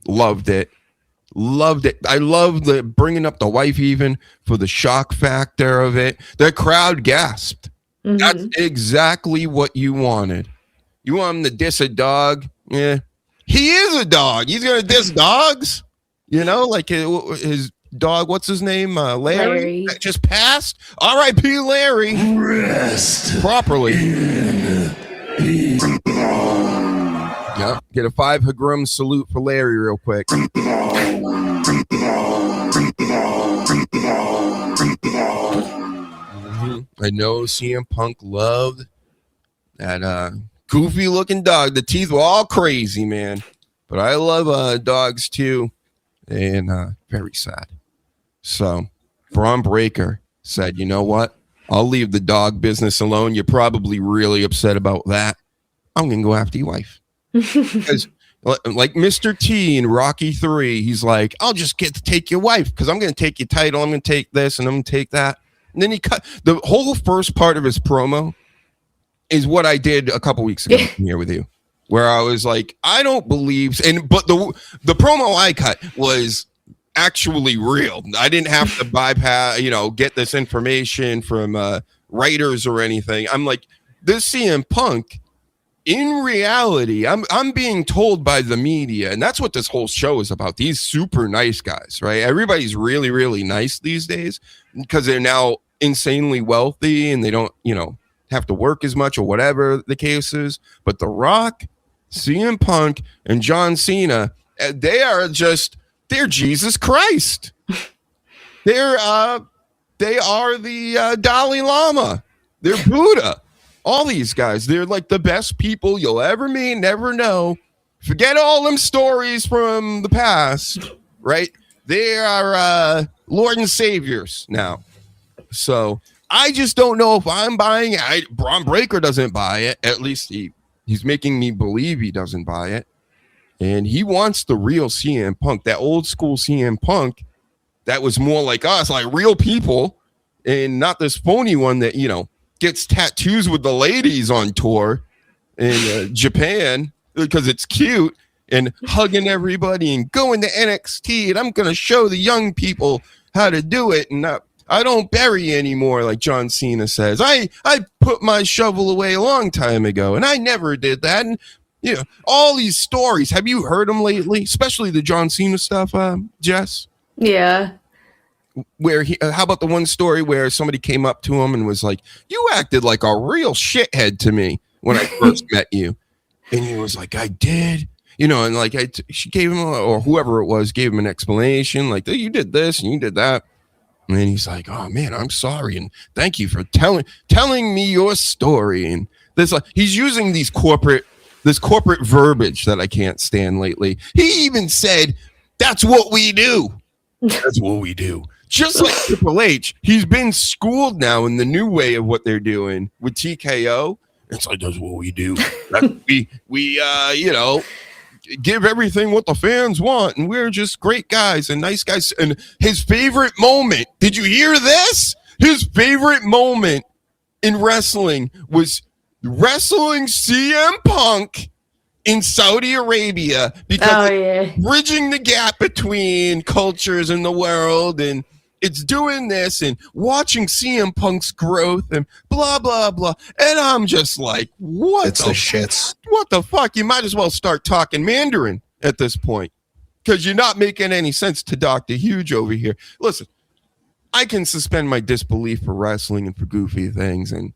Loved it. I love the bringing up the wife even for the shock factor of it. The crowd gasped. Mm-hmm. That's exactly what you wanted. You want him to diss a dog? Yeah. He is a dog. He's going to diss dogs. Like his dog, what's his name? Larry. That just passed. R.I.P. Larry. Rest properly. Yeah. Get a 5 Hagrum salute for Larry real quick. I know CM Punk loved that goofy looking dog. The teeth were all crazy, man. But I love dogs too. And very sad. So Braun Breaker said, you know what? I'll leave the dog business alone. You're probably really upset about that. I'm going to go after your wife. Because Like Mr. T in Rocky 3, he's like, I'll just get to take your wife because I'm going to take your title. I'm going to take this and I'm going to take that. And then he cut the whole first part of his promo is what I did a couple weeks ago here with you, where I was like, I don't believe, but the promo I cut was actually real. I didn't have to bypass, get this information from writers or anything. I'm like, this CM Punk, in reality, I'm being told by the media, and that's what this whole show is about. These super nice guys, right? Everybody's really, really nice these days because they're now insanely wealthy and they don't, have to work as much or whatever the case is. But The Rock, CM Punk, and John Cena, they're Jesus Christ. They are the Dalai Lama. They're Buddha. All these guys, they're like the best people you'll ever meet, never know. Forget all them stories from the past, right? They are Lord and Saviors now. So I just don't know if I'm buying it. Braun Breaker doesn't buy it. At least he's making me believe he doesn't buy it. And he wants the real CM Punk, that old school CM Punk that was more like us, like real people, and not this phony one that, gets tattoos with the ladies on tour in Japan because it's cute and hugging everybody and going to NXT. And I'm going to show the young people how to do it. And I don't bury anymore, like John Cena says. I put my shovel away a long time ago, and I never did that. And all these stories. Have you heard them lately? Especially the John Cena stuff, Jess? Yeah. Where how about the one story where somebody came up to him and was like, you acted like a real shithead to me when I first met you. And he was like, I did, and like she gave him, or whoever it was, gave him an explanation like, you did this and you did that. And then he's like, oh man, I'm sorry. And thank you for telling me your story. And this, he's using this corporate verbiage that I can't stand lately. He even said, that's what we do. That's what we do. Just like Triple H, he's been schooled now in the new way of what they're doing with TKO. It's like, that's what we do. We give everything what the fans want, and we're just great guys and nice guys. And his favorite moment, did you hear this? His favorite moment in wrestling was wrestling CM Punk in Saudi Arabia because bridging the gap between cultures in the world, and it's doing this and watching CM Punk's growth and blah, blah, blah. And I'm just like, what the shits? What the fuck? You might as well start talking Mandarin at this point because you're not making any sense to Dr. Huge over here. Listen, I can suspend my disbelief for wrestling and for goofy things, and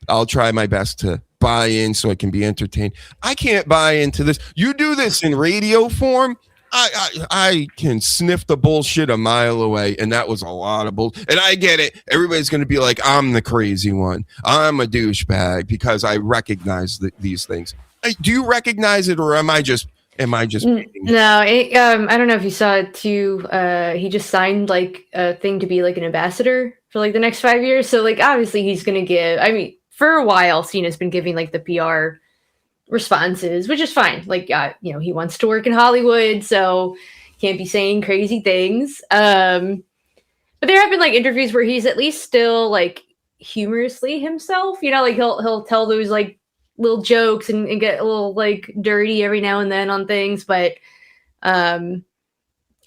I'll try my best to buy in so I can be entertained. I can't buy into this. You do this in radio form, I can sniff the bullshit a mile away, and that was a lot of bull. And I get it. Everybody's going to be like, I'm the crazy one. I'm a douchebag because I recognize these things. Do you recognize it, or am I just? No, I don't know if you saw it too. He just signed like a thing to be like an ambassador for like the next 5 years. So like obviously he's going to give. I mean, for a while, Cena's been giving like the PR responses, which is fine. Like, he wants to work in Hollywood, so can't be saying crazy things. But there have been like interviews where he's at least still like humorously himself. Like he'll tell those like little jokes and get a little like dirty every now and then on things. But I don't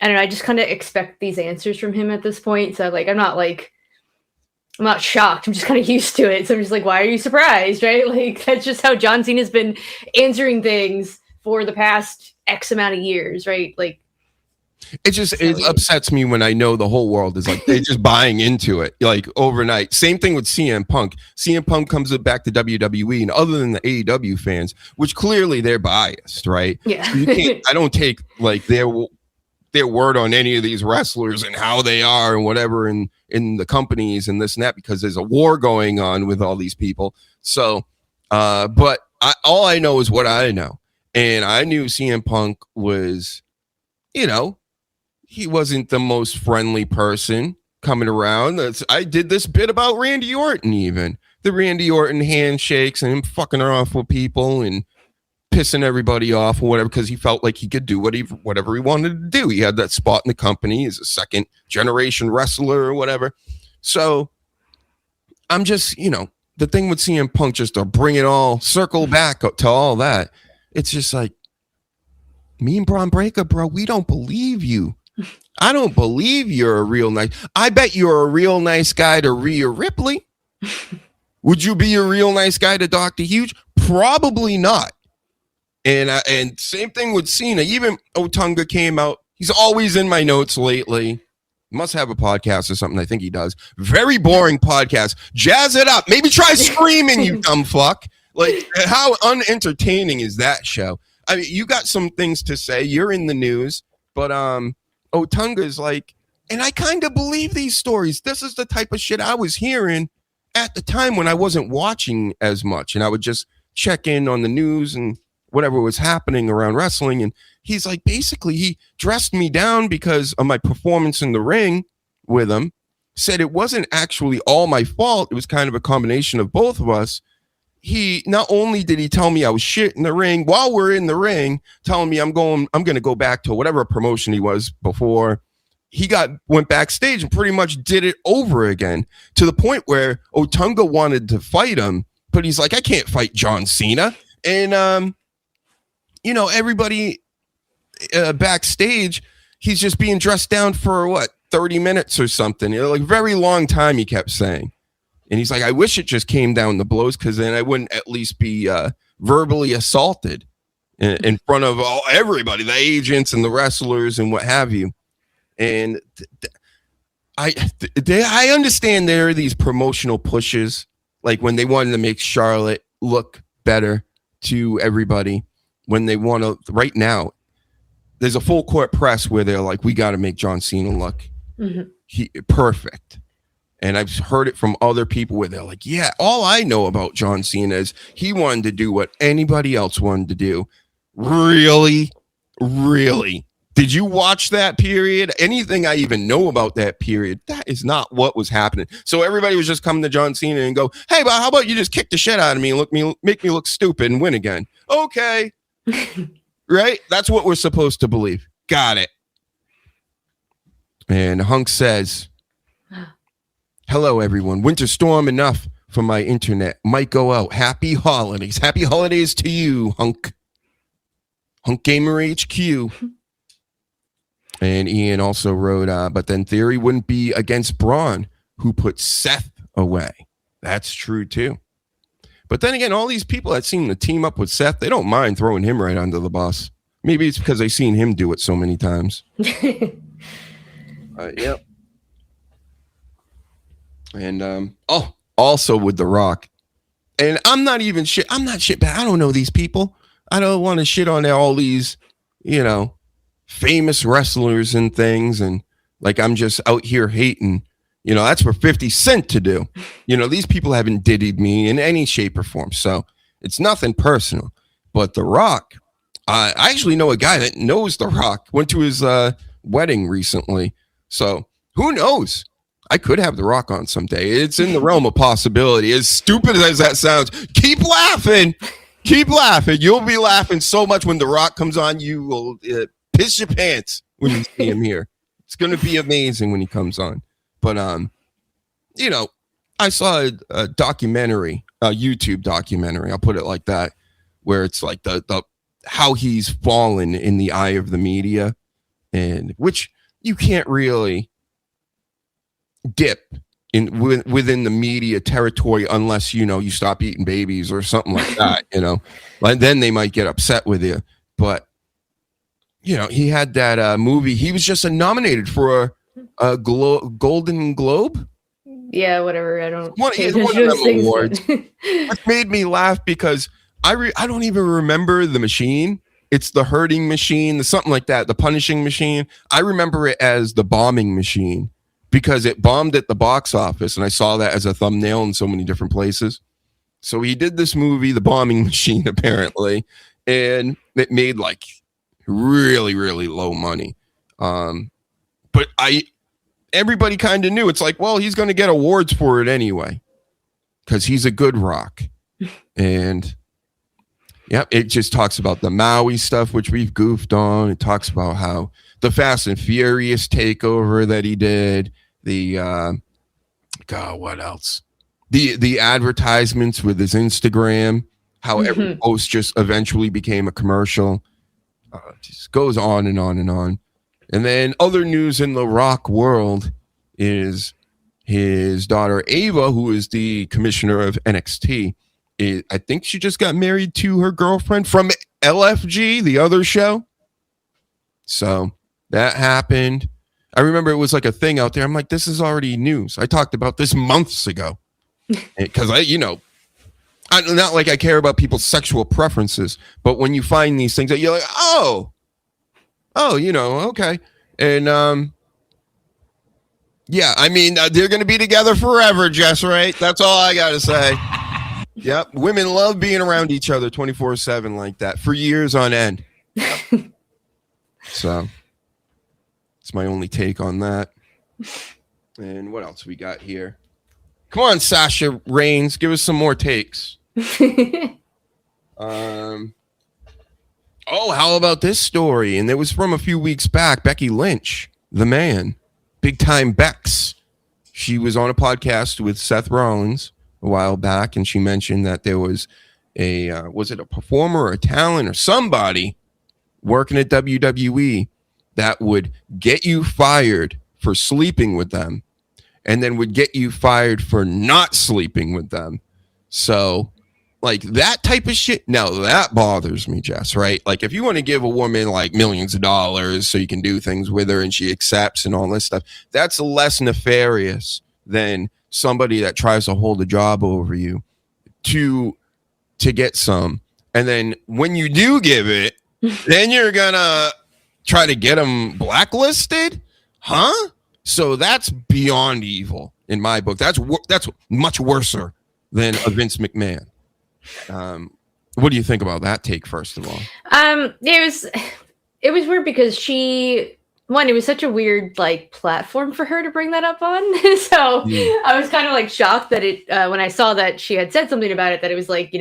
know. I just kind of expect these answers from him at this point. So like, I'm not shocked. I'm just kind of used to it. So I'm just like, why are you surprised? Right? Like, that's just how John Cena's been answering things for the past X amount of years. Right? Like, it upsets me when I know the whole world is like, they're just buying into it like overnight. Same thing with CM Punk. CM Punk comes back to WWE, and other than the AEW fans, which clearly they're biased, right? Yeah. I don't take like their word on any of these wrestlers and how they are and whatever in the companies and this and that, because there's a war going on with all these people. So, but all I know is what I know. And I knew CM Punk was, he wasn't the most friendly person coming around. I did this bit about Randy Orton, even the Randy Orton handshakes and him fucking her off with people and pissing everybody off or whatever because he felt like he could do whatever he wanted to do. He had that spot in the company. He's a second generation wrestler or whatever. So I'm just, the thing with CM Punk, just to bring it all, circle back to all that, it's just like, me and Braun Breaker, bro, we don't believe you. I don't believe you're a real nice. I bet you're a real nice guy to Rhea Ripley. Would you be a real nice guy to Dr. Huge? Probably not. And same thing with Cena. Even Otunga came out. He's always in my notes lately. Must have a podcast or something. I think he does. Very boring podcast. Jazz it up. Maybe try screaming, you dumb fuck. Like, how unentertaining is that show? I mean, you got some things to say. You're in the news. But Otunga's like, and I kind of believe these stories. This is the type of shit I was hearing at the time when I wasn't watching as much. And I would just check in on the news and whatever was happening around wrestling. And he's like, basically, he dressed me down because of my performance in the ring with him, said it wasn't actually all my fault. It was kind of a combination of both of us. He not only did he tell me I was shit in the ring while we're in the ring, telling me I'm going to go back to whatever promotion he was before. He went backstage and pretty much did it over again to the point where Otunga wanted to fight him, but he's like, I can't fight John Cena. And, everybody backstage, he's just being dressed down for 30 minutes or something. Like very long time, he kept saying. And he's like, I wish it just came down to blows because then I wouldn't at least be verbally assaulted in front of everybody, the agents and the wrestlers and what have you. And I understand there are these promotional pushes, like when they wanted to make Charlotte look better to everybody, when they want to, right now, there's a full court press where they're like, we got to make John Cena look perfect. And I've heard it from other people where they're like, yeah, all I know about John Cena is he wanted to do what anybody else wanted to do. Really? Really? Did you watch that period? Anything I even know about that period, that is not what was happening. So everybody was just coming to John Cena and go, hey, but how about you just kick the shit out of me and make me look stupid and win again? Okay. Right? That's what we're supposed to believe. Got it. And Hunk says, hello, everyone. Winter storm enough for my internet. Might go out. Happy holidays. Happy holidays to you, Hunk. Hunk Gamer HQ. And Ian also wrote, but then Theory wouldn't be against Braun, who put Seth away. That's true, too. But then again, all these people that seem to team up with Seth, they don't mind throwing him right under the bus. Maybe it's because they've seen him do it so many times. Yep. And also with The Rock. And I'm not shit bad. I don't know these people. I don't want to shit on all these, famous wrestlers and things. And like, I'm just out here hating. That's for 50 Cent to do. These people haven't diddied me in any shape or form. So it's nothing personal. But The Rock, I actually know a guy that knows The Rock. Went to his wedding recently. So who knows? I could have The Rock on someday. It's in the realm of possibility. As stupid as that sounds, keep laughing. Keep laughing. You'll be laughing so much when The Rock comes on. You will piss your pants when you see him here. It's going to be amazing when he comes on. But, I saw a documentary, a YouTube documentary, I'll put it like that, where it's like the how he's fallen in the eye of the media, and which you can't really dip in within the media territory unless you stop eating babies or something like that. Like then they might get upset with you. But he had that movie. He was just nominated for a Golden Globe. Yeah, whatever. I don't. One of them awards. It made me laugh because I don't even remember the machine. It's the hurting machine, something like that, the punishing machine. I remember it as the bombing machine because it bombed at the box office, and I saw that as a thumbnail in so many different places. So he did this movie, The Bombing Machine, apparently, and it made like really, really low money. But everybody kind of knew. It's like, well, he's going to get awards for it anyway because he's a good Rock. And Yep. It just talks about the Maui stuff, which we've goofed on. It talks about how the Fast and Furious takeover that he did. The God, what else? The advertisements with his Instagram. How every post just eventually became a commercial. Just goes on and on and on. And then other news in the rock world is his daughter Ava, who is the commissioner of NXT. I think she just got married to her girlfriend from LFG, the other show. So that happened. I remember it was like a thing out there. I'm like, this is already news. I talked about this months ago. Because not like I care about people's sexual preferences, but when you find these things that you're like, oh, okay. And yeah, I mean, they're going to be together forever, Jess, right? That's all I got to say. Yep. Women love being around each other 24/7 like that for years on end. So it's my only take on that. And what else we got here? Come on, Sasha Reigns, give us some more takes. Oh, how about this story? And it was from a few weeks back. Becky Lynch, the man, big time Bex. She was on a podcast with Seth Rollins a while back, and she mentioned that there was was it a performer or a talent or somebody working at WWE that would get you fired for sleeping with them and then would get you fired for not sleeping with them. So like that type of shit. Now that bothers me, Jess, right? Like if you want to give a woman like millions of dollars so you can do things with her and she accepts and all this stuff, that's less nefarious than somebody that tries to hold a job over you to get some. And then when you do give it, then you're gonna try to get them blacklisted, huh? So that's beyond evil in my book. That's much worser than a Vince McMahon. What do you think about that take, first of all? It was weird because it was such a weird like platform for her to bring that up on. So I was kind of like shocked that when I saw that she had said something about it, that it was like,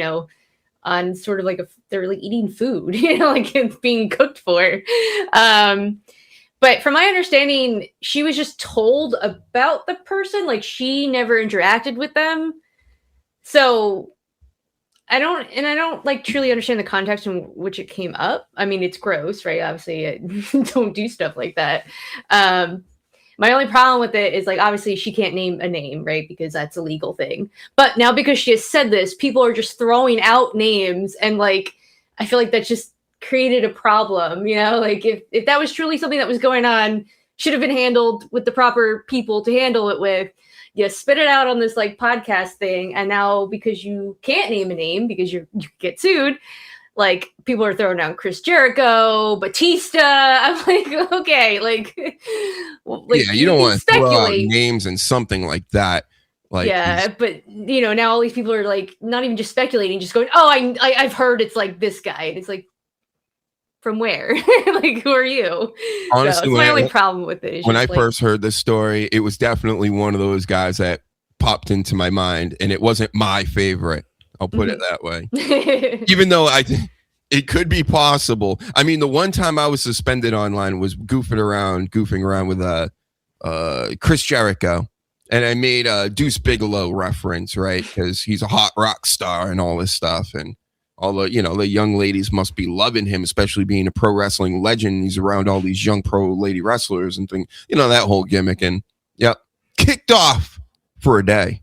on sort of like they're like eating food, like it's being cooked for. But from my understanding, she was just told about the person, like she never interacted with them. So I don't like truly understand the context in which it came up. I mean, it's gross, right? Obviously, I don't do stuff like that. My only problem with it is like, obviously she can't name a name, right? Because that's a legal thing. But now because she has said this, people are just throwing out names. And like, I feel like that just created a problem, like if that was truly something that was going on, should have been handled with the proper people to handle it with. You spit it out on this like podcast thing. And now because you can't name a name because you get sued, like people are throwing out Chris Jericho, Batista. I'm like, okay, like yeah, you don't want to throw out names and something like that. Like, yeah, but now all these people are like not even just speculating, just going, oh, I've heard it's like this guy, and it's like, from where? Like, who are you? Honestly, so my only problem with it is when I first heard this story, it was definitely one of those guys that popped into my mind, and it wasn't my favorite. I'll put it that way. Even though it could be possible. I mean, the one time I was suspended online was goofing around with Chris Jericho, and I made a Deuce Bigelow reference, right? Because he's a hot rock star and all this stuff, and all the the young ladies must be loving him, especially being a pro wrestling legend. He's around all these young pro lady wrestlers and things, that whole gimmick. And kicked off for a day.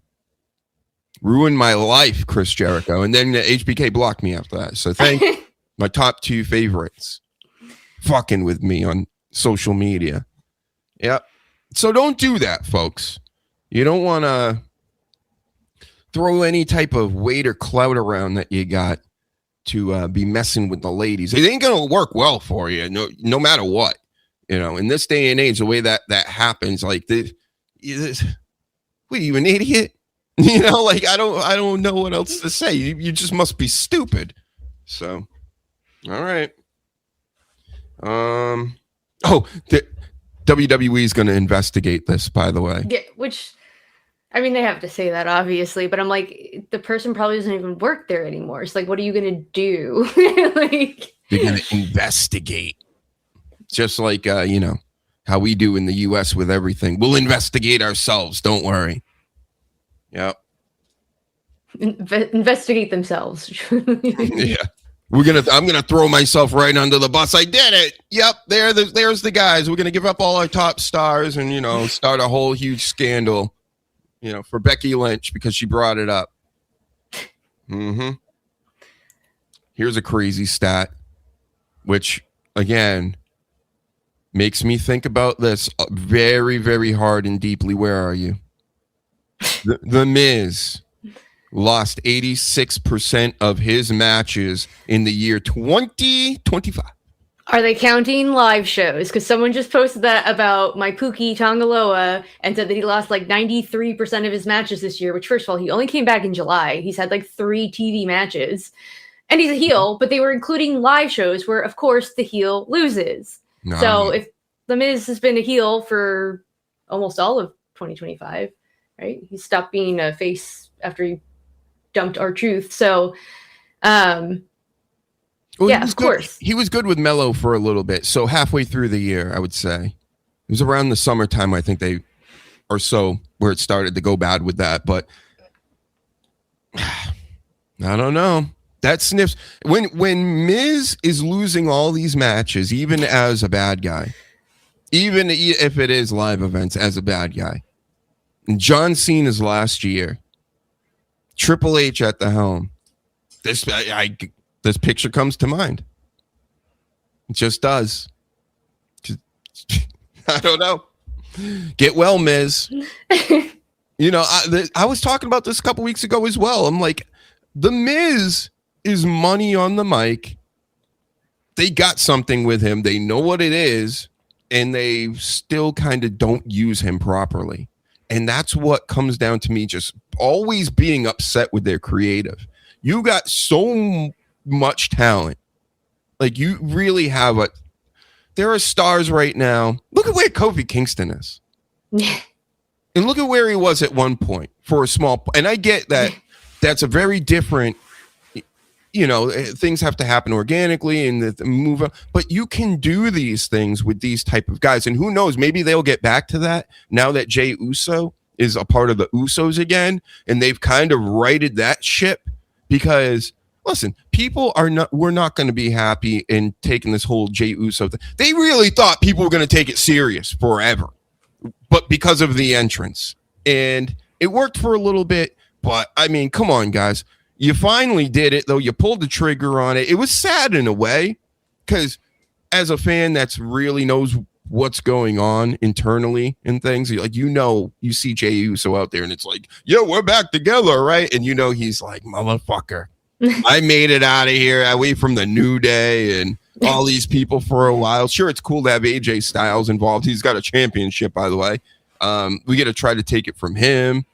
Ruined my life, Chris Jericho. And then HBK blocked me after that. So thank my top two favorites fucking with me on social media. Yep. So don't do that, folks. You don't want to throw any type of weight or clout around that you got to be messing with the ladies. It ain't gonna work well for you, no matter what. In this day and age, the way that happens, like this, what are you, an idiot? Like I don't know what else to say. You just must be stupid. So, all right. The WWE is going to investigate this, by the way. Yeah, which I mean, they have to say that, obviously, but I'm like, the person probably doesn't even work there anymore. It's like, what are you going to do? Like, They're going to investigate. Just like, how we do in the U.S. with everything. We'll investigate ourselves. Don't worry. Yep. Investigate themselves. Yeah. I'm gonna throw myself right under the bus. I did it. Yep, there's the guys. We're gonna give up all our top stars and start a whole huge scandal, for Becky Lynch because she brought it up. Mm-hmm. Here's a crazy stat, which again makes me think about this very, very hard and deeply. Where are you? The Miz lost 86% of his matches in the year 2025. Are they counting live shows? Because someone just posted that about my Pookie Tongaloa and said that he lost like 93% of his matches this year, which, first of all, he only came back in July. He's had like 3 TV matches. And he's a heel, but they were including live shows where, of course, the heel loses. No. So if The Miz has been a heel for almost all of 2025, right? He stopped being a face after he dumped R-Truth. So, yeah, of course. He was good with Mello for a little bit. So halfway through the year, I would say. It was around the summertime, I think where it started to go bad with that. But I don't know. That sniffs. When Miz is losing all these matches, even as a bad guy, even if it is live events as a bad guy, and John Cena's last year, Triple H at the helm. This picture comes to mind. It just does. I don't know. Get well, Miz. I was talking about this a couple weeks ago as well. I'm like, the Miz is money on the mic. They got something with him. They know what it is, and they still kind of don't use him properly. And that's what comes down to me just always being upset with their creative. You got so much talent. Like, you really have there are stars right now. Look at where Kofi Kingston is. And look at where he was at one point for a small. And I get that that's a very different, things have to happen organically and the move on. But you can do these things with these type of guys. And who knows, maybe they'll get back to that now that Jey Uso is a part of the Usos again. And they've kind of righted that ship because, listen, we're not going to be happy in taking this whole Jey Uso thing. They really thought people were going to take it serious forever, but because of the entrance. And it worked for a little bit, but I mean, come on, guys. You finally did it, though. You pulled the trigger on it. It was sad in a way, because as a fan that's really knows what's going on internally and things, you see Jey Uso out there, and it's like, yeah, we're back together, right? And he's like, motherfucker, I made it out of here, away from the New Day and all these people for a while. Sure, it's cool to have AJ Styles involved. He's got a championship, by the way. We got to try to take it from him.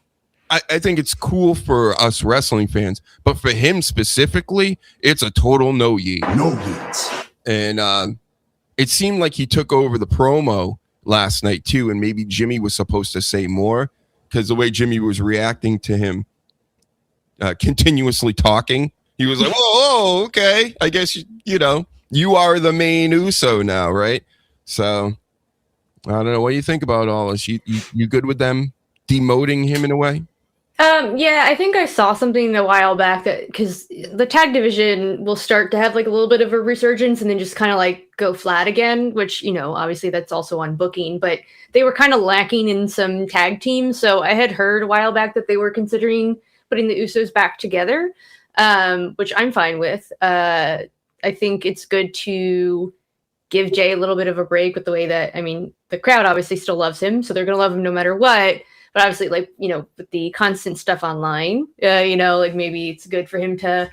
I think it's cool for us wrestling fans, but for him specifically, it's a total no yeet. No yeet. And it seemed like he took over the promo last night too, and maybe Jimmy was supposed to say more, because the way Jimmy was reacting to him continuously talking, he was like, whoa, okay, I guess you are the main Uso now, right? So I don't know. What do you think about all this? You good with them demoting him in a way? Yeah, I think I saw something a while back that, because the tag division will start to have like a little bit of a resurgence and then just kind of like go flat again, which, obviously that's also on booking, but they were kind of lacking in some tag teams. So I had heard a while back that they were considering putting the Usos back together, which I'm fine with. I think it's good to give Jay a little bit of a break with the way that, the crowd obviously still loves him, so they're going to love him no matter what. But obviously, with the constant stuff online, maybe it's good for him to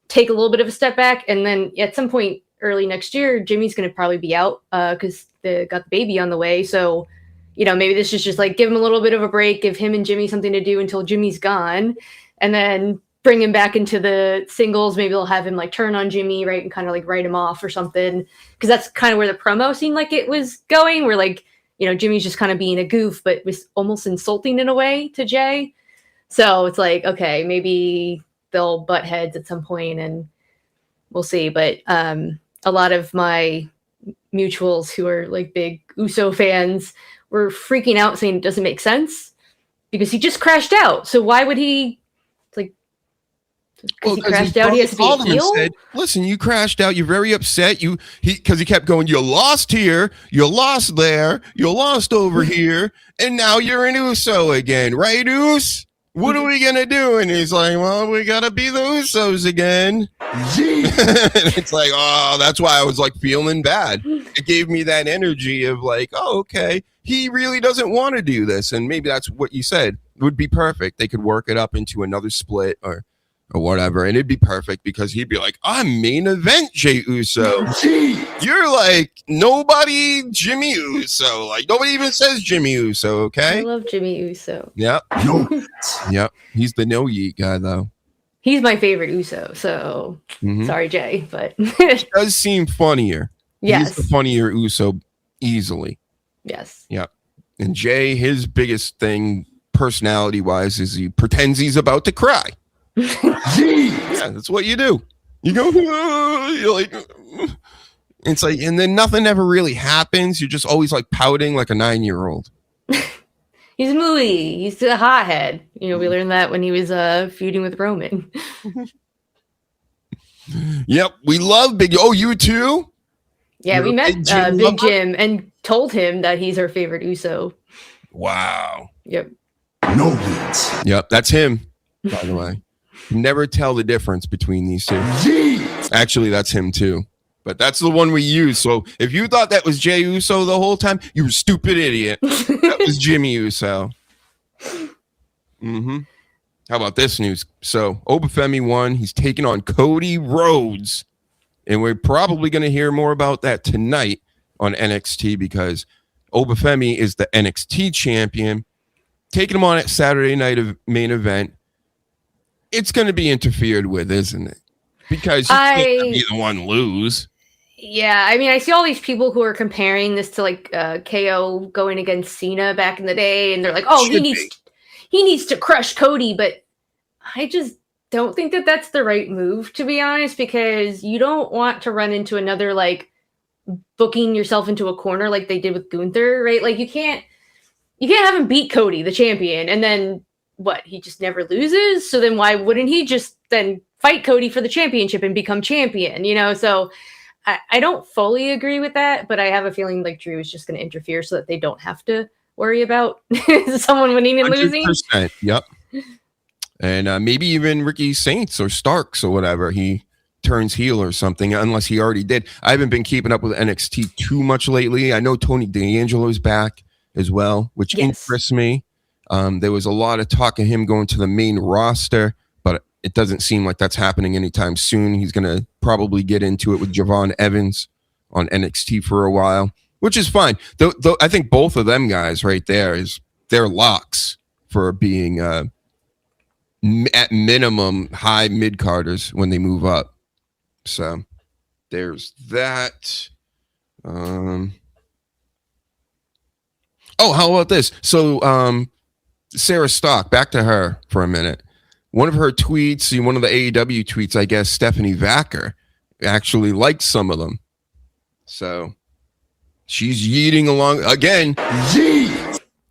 take a little bit of a step back. And then at some point early next year, Jimmy's going to probably be out because they got the baby on the way. So, maybe this is just like give him a little bit of a break, give him and Jimmy something to do until Jimmy's gone, and then bring him back into the singles. Maybe they'll have him like turn on Jimmy, right, and kind of like write him off or something. Because that's kind of where the promo seemed like it was going, where Jimmy's just kind of being a goof, but was almost insulting in a way to Jay. So it's like, okay, maybe they'll butt heads at some point and we'll see. But a lot of my mutuals who are like big Uso fans were freaking out saying it doesn't make sense because he just crashed out. So why would he because he crashed out, he has to be a heel? Said, listen, you crashed out. You're very upset. Because he kept going, you lost here, you lost there, you lost over here, and now you're an Uso again, right, Us? What are we going to do? And he's like, well, we got to be the Usos again. It's like, oh, that's why I was like feeling bad. It gave me that energy of like, oh, okay, he really doesn't want to do this. And maybe that's what you said. It would be perfect. They could work it up into another split or whatever, and it'd be perfect because he'd be like, I'm main event Jey Uso. You're like nobody Jimmy Uso. Like nobody even says Jimmy Uso, okay? I love Jimmy Uso. Yep. Yep. He's the no yeet guy though. He's my favorite Uso, so sorry, Jay, but it does seem funnier. Yes. He's the funnier Uso easily. Yes. Yep. And Jay, his biggest thing personality wise is he pretends he's about to cry. Yeah, that's what you do. You go, you're like, it's like, and then nothing ever really happens. You're just always like pouting like a 9-year-old. He's moody. He's a hothead. We learned that when he was feuding with Roman. Yep, we love Big. Oh, you too? Yeah, we met Big Jim and told him that he's our favorite Uso. Wow. Yep. No hits. Yep, that's him. By the way. Never tell the difference between these two. Actually, that's him too. But that's the one we use. So if you thought that was Jey Uso the whole time, you were a stupid idiot. That was Jimmy Uso. How about this news? So Obafemi won. He's taking on Cody Rhodes. And we're probably going to hear more about that tonight on NXT because Obafemi is the NXT champion. Taking him on at Saturday night of main event. It's going to be interfered with, isn't it? Because you can't be the one lose. Yeah, I mean, I see all these people who are comparing this to like KO going against Cena back in the day, and they're like, "Oh, he needs to crush Cody," but I just don't think that that's the right move, to be honest, because you don't want to run into another like booking yourself into a corner like they did with Gunther, right? Like you can't have him beat Cody, the champion, and then. What, he just never loses? So then why wouldn't he just then fight Cody for the championship and become champion? So I don't fully agree with that, but I have a feeling like Drew is just going to interfere so that they don't have to worry about someone winning and losing. 100%, yep. And maybe even Ricky Saints or Starks or whatever, he turns heel or something, unless he already did. I haven't been keeping up with NXT too much lately. I know Tony D'Angelo's back as well, which interests me. There was a lot of talk of him going to the main roster, but it doesn't seem like that's happening anytime soon. He's going to probably get into it with Javon Evans on NXT for a while, which is fine. Though I think both of them guys right there they're locks for being at minimum high mid-carders when they move up. So there's that. Oh, how about this? So Sarah Stock, back to her for a minute. One of her tweets, one of the AEW tweets, I guess Stephanie Vacker actually liked some of them. So she's yeeting along again.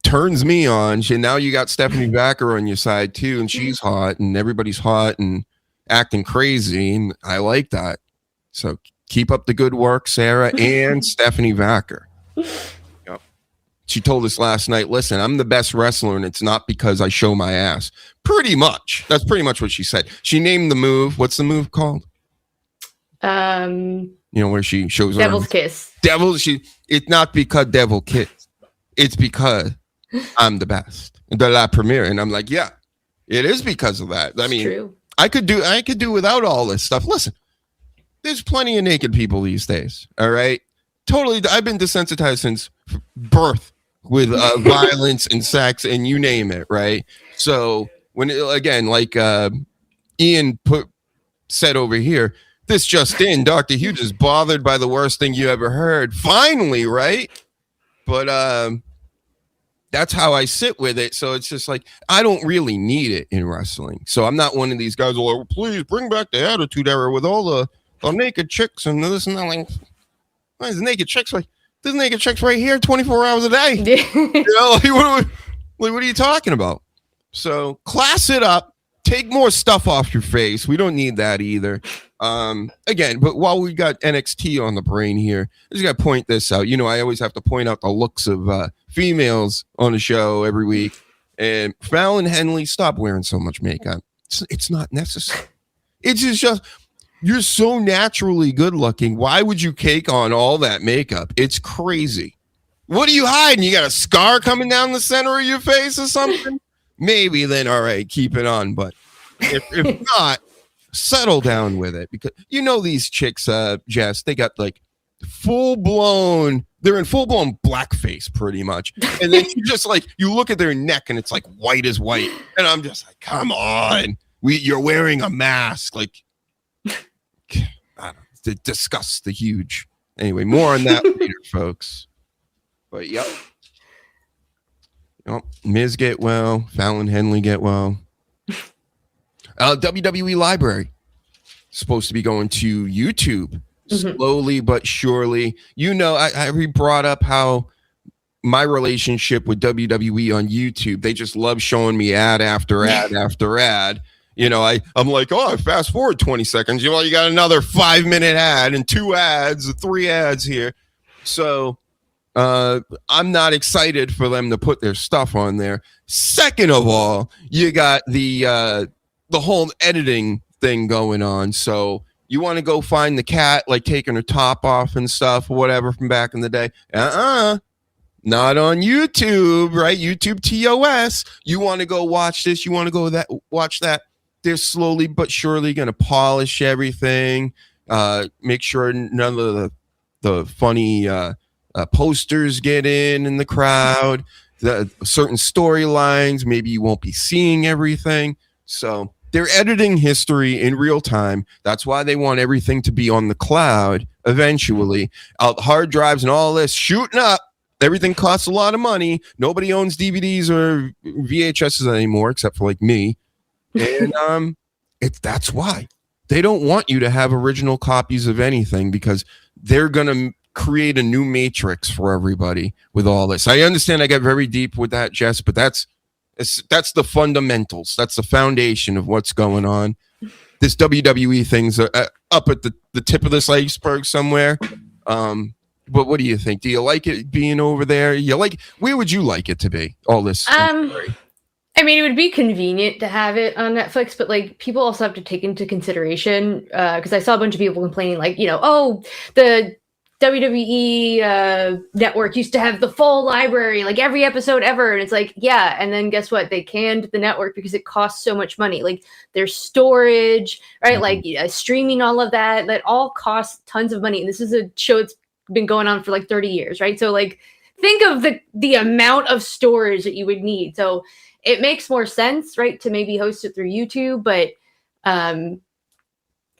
Turns me on. Now you got Stephanie Vacker on your side too, and she's hot, and everybody's hot and acting crazy, and I like that. So keep up the good work, Sarah and Stephanie Vacker. She told us last night, listen, I'm the best wrestler, and it's not because I show my ass. Pretty much. That's pretty much what she said. She named the move. What's the move called? Where she shows Devil's Kiss. It's not because Devil Kiss. It's because I'm the best. De la premiere. And I'm like, yeah, it is because of that. I mean, true. I could do without all this stuff. Listen, there's plenty of naked people these days. All right. Totally. I've been desensitized since birth with violence and sex and you name it. Right. So when Ian said over here, this just in, Dr. Huge is bothered by the worst thing you ever heard. Finally. Right. But that's how I sit with it. So it's just like, I don't really need it in wrestling. So I'm not one of these guys who are, please bring back the Attitude Era with all the naked chicks and this and that. Like, why is naked chicks? Like, there's naked chicks right here 24 hours a day. You know, like, what are you talking about? So class it up. Take more stuff off your face. We don't need that either. Again, but while we got NXT on the brain here, I just got to point this out. You know, I always have to point out the looks of females on the show every week. And Fallon Henley, stop wearing so much makeup. It's not necessary. It's just you're so naturally good looking. Why would you cake on all that makeup? It's crazy. What are you hiding? You got a scar coming down the center of your face or something? Maybe then, all right, keep it on. But if not, settle down with it. Because you know these chicks, Jess, they got like they're in full-blown blackface pretty much. And then you look at their neck and it's like white as white. And I'm just like, come on. You're wearing a mask. Like, I don't know, discuss the huge. Anyway, more on that later, folks. But yep. Miz get well. Fallon Henley get well. WWE Library supposed to be going to YouTube slowly but surely. You know, I brought up how my relationship with WWE on YouTube, they just love showing me ad after ad after ad. You know, I'm like, I fast forward 20 seconds. You got another 5-minute ad and 2 ads, 3 ads here. So I'm not excited for them to put their stuff on there. Second of all, you got the whole editing thing going on. So you want to go find the cat, like taking her top off and stuff or whatever from back in the day. Not on YouTube, right? YouTube TOS. You want to go watch this. You want to go watch that. They're slowly but surely going to polish everything. Make sure none of the funny posters get in the crowd. The certain storylines, maybe you won't be seeing everything. So they're editing history in real time. That's why they want everything to be on the cloud eventually. Hard drives and all this shooting up. Everything costs a lot of money. Nobody owns DVDs or VHSs anymore, except for like me. And that's why they don't want you to have original copies of anything, because they're gonna create a new matrix for everybody with all this. I understand I get very deep with that, Jess, but that's the fundamentals. That's the foundation of what's going on. This WWE thing's up at the tip of this iceberg somewhere. But what do you think? Do you like it being over there? Where would you like it to be? All this. I mean, it would be convenient to have it on Netflix, but like people also have to take into consideration, because I saw a bunch of people complaining, like, the WWE network used to have the full library, like every episode ever. And it's like, yeah. And then guess what? They canned the network because it costs so much money. Like there's storage, right? Like streaming, all of that all costs tons of money. And this is a show that's been going on for like 30 years, right? So like think of the amount of storage that you would need. So it makes more sense, right, to maybe host it through YouTube, but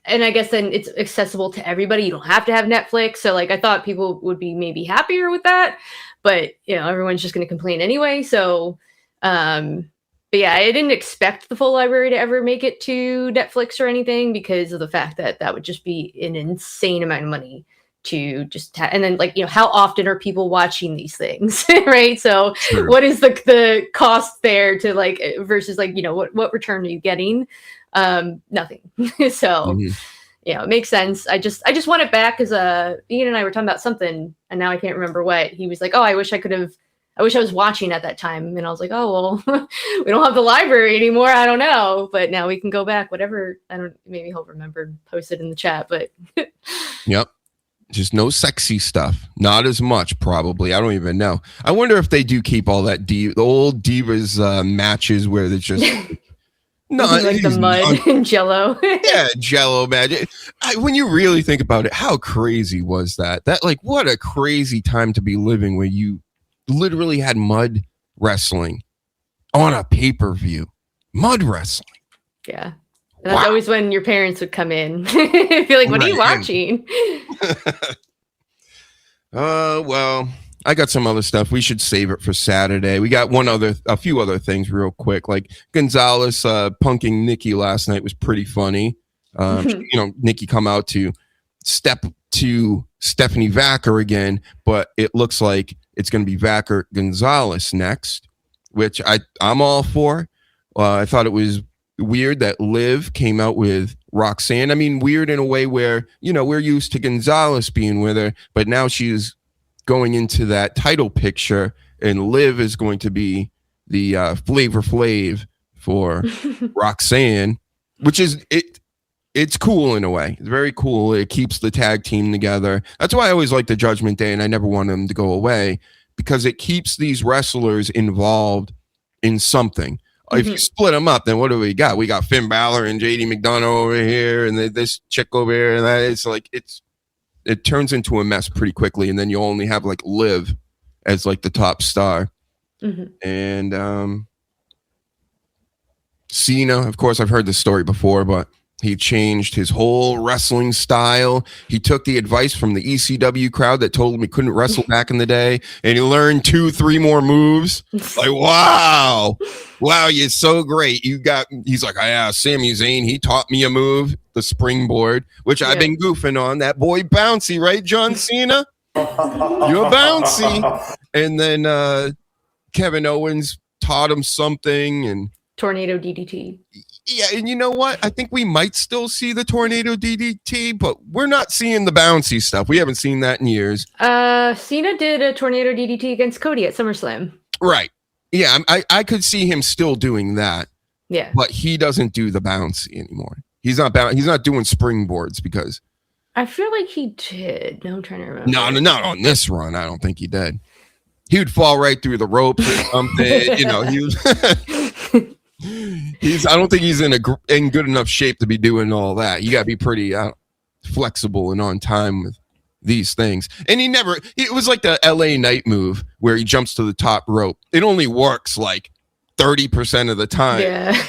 and I guess then it's accessible to everybody. You don't have to have Netflix. So like I thought people would be maybe happier with that, but everyone's just going to complain anyway. So but yeah, I didn't expect the full library to ever make it to Netflix or anything, because of the fact that would just be an insane amount of money to just and then like how often are people watching these things, right? So sure. What is the cost there to like versus like what return are you getting? Nothing. So it makes sense. I just want it back, because Ian and I were talking about something and now I can't remember what. He was like, I wish I was watching at that time, and I was like, oh well, we don't have the library anymore, I don't know, but now we can go back, whatever. Maybe he'll remember and post it in the chat, but yep. Just no sexy stuff. Not as much, probably. I don't even know. I wonder if they do keep all that the old Divas matches where they're just no, like the mud and Jello. Yeah, Jello magic. When you really think about it, how crazy was that? That like what a crazy time to be living, where you literally had mud wrestling on a pay-per-view. Mud wrestling. Yeah. And that's always when your parents would come in. Be like, what are you watching? Well, I got some other stuff. We should save it for Saturday. We got a few other things real quick. Like Gonzalez punking Nikki last night was pretty funny. Nikki come out to step to Stephanie Vacker again, but it looks like it's going to be Vacker Gonzalez next, which I'm all for. I thought it was weird that Liv came out with Roxanne. I mean, weird in a way where, we're used to Gonzalez being with her, but now she's going into that title picture, and Liv is going to be the Flavor Flav for Roxanne, which is it's cool in a way. It's very cool. It keeps the tag team together. That's why I always like the Judgment Day, and I never want them to go away, because it keeps these wrestlers involved in something. If you split them up, then what do we got? We got Finn Balor and JD McDonough over here, and this chick over here, and that. It's like it turns into a mess pretty quickly, and then you only have like Liv as like the top star. And Cena, of course, I've heard this story before, but he changed his whole wrestling style. He took the advice from the ECW crowd that told him he couldn't wrestle back in the day, and he learned 2-3 more moves. Like, wow, you're so great. He's like, Sami Zayn, he taught me a move, the springboard, which I've been goofing on. That boy bouncy, right, John Cena? You're bouncy. And then Kevin Owens taught him something, and Tornado DDT. Yeah, and you know what? I think we might still see the Tornado DDT, but we're not seeing the bouncy stuff. We haven't seen that in years. Cena did a Tornado DDT against Cody at SummerSlam. Right. Yeah, I could see him still doing that. Yeah. But he doesn't do the bouncy anymore. He's not doing springboards because I feel like he did. No, I'm trying to remember. No, not on this run. I don't think he did. He would fall right through the ropes or something. He was I don't think he's in good enough shape to be doing all that. You got to be pretty flexible and on time with these things. And it was like the LA Knight move where he jumps to the top rope. It only works like 30% of the time. Yeah.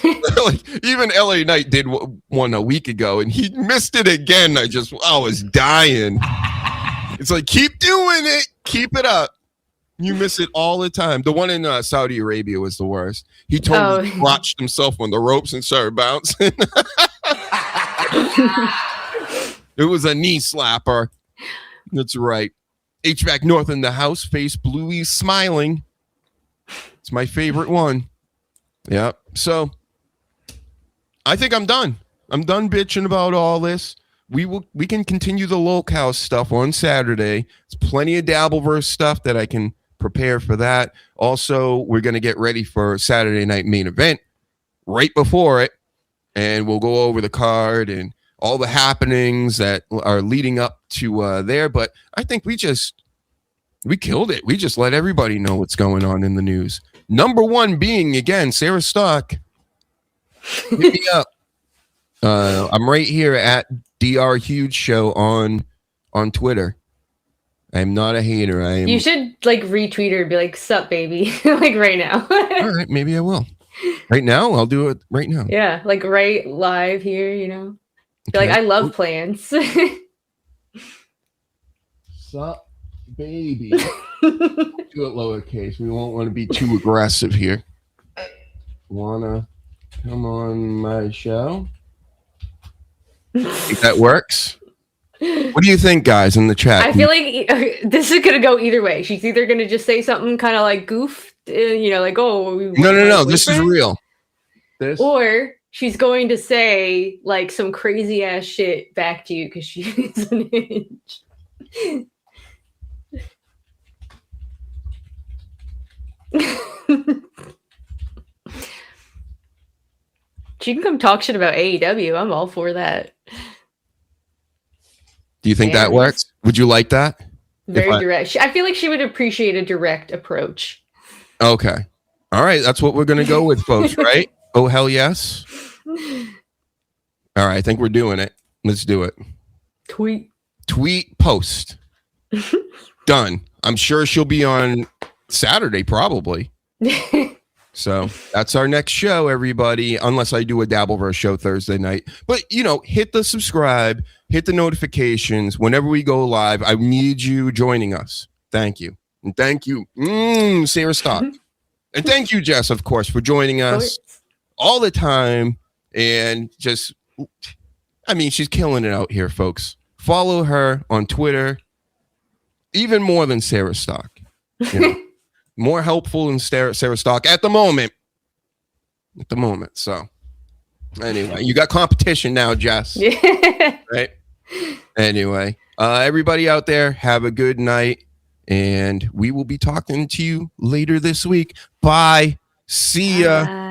Like, even LA Knight did one a week ago, and he missed it again. I was dying. It's like, keep doing it. Keep it up. You miss it all the time. The one in Saudi Arabia was the worst. He totally watched himself on the ropes and started bouncing. It was a knee slapper. That's right. HVAC North in the house. Face Bluey's smiling. It's my favorite one. Yeah. So I think I'm done. I'm done bitching about all this. We can continue the locale stuff on Saturday. There's plenty of Dabbleverse stuff that I can prepare for that. Also, we're going to get ready for Saturday night main event right before it, and we'll go over the card and all the happenings that are leading up to there. But I think we killed it. We just let everybody know what's going on in the news. Number one being, again, Sarah Stock. Hit me up. I'm right here at DR Huge Show on Twitter. I'm not a hater. You should retweet her and be like, "Sup, baby," right now. All right, maybe I will. Right now, I'll do it right now. Yeah, right live here. Be like, "I love plants." Sup, baby. Do it lowercase. We won't want to be too aggressive here. Wanna come on my show? Think that works? What do you think, guys, in the chat? I feel like this is gonna go either way. She's either gonna just say something kind of like goof, "Oh, no, this is real." Or she's going to say some crazy ass shit back to you because she's an inch. She can come talk shit about AEW. I'm all for that. Do you think that works? Would you like that? Very direct. I feel like she would appreciate a direct approach. Okay. All right. That's what we're going to go with, folks, right? Oh, hell yes. All right. I think we're doing it. Let's do it. Tweet, post. Done. I'm sure she'll be on Saturday, probably. So that's our next show, everybody, unless I do a Dabbleverse show Thursday night. But, hit the subscribe, hit the notifications. Whenever we go live, I need you joining us. Thank you. And thank you, Sarah Stock. And thank you, Jess, of course, for joining us all the time. And just, I mean, she's killing it out here, folks. Follow her on Twitter, even more than Sarah Stock. You know, more helpful than Sarah Stock at the moment. So, anyway, you got competition now, Jess. Right? Anyway, everybody out there, have a good night. And we will be talking to you later this week. Bye. See ya.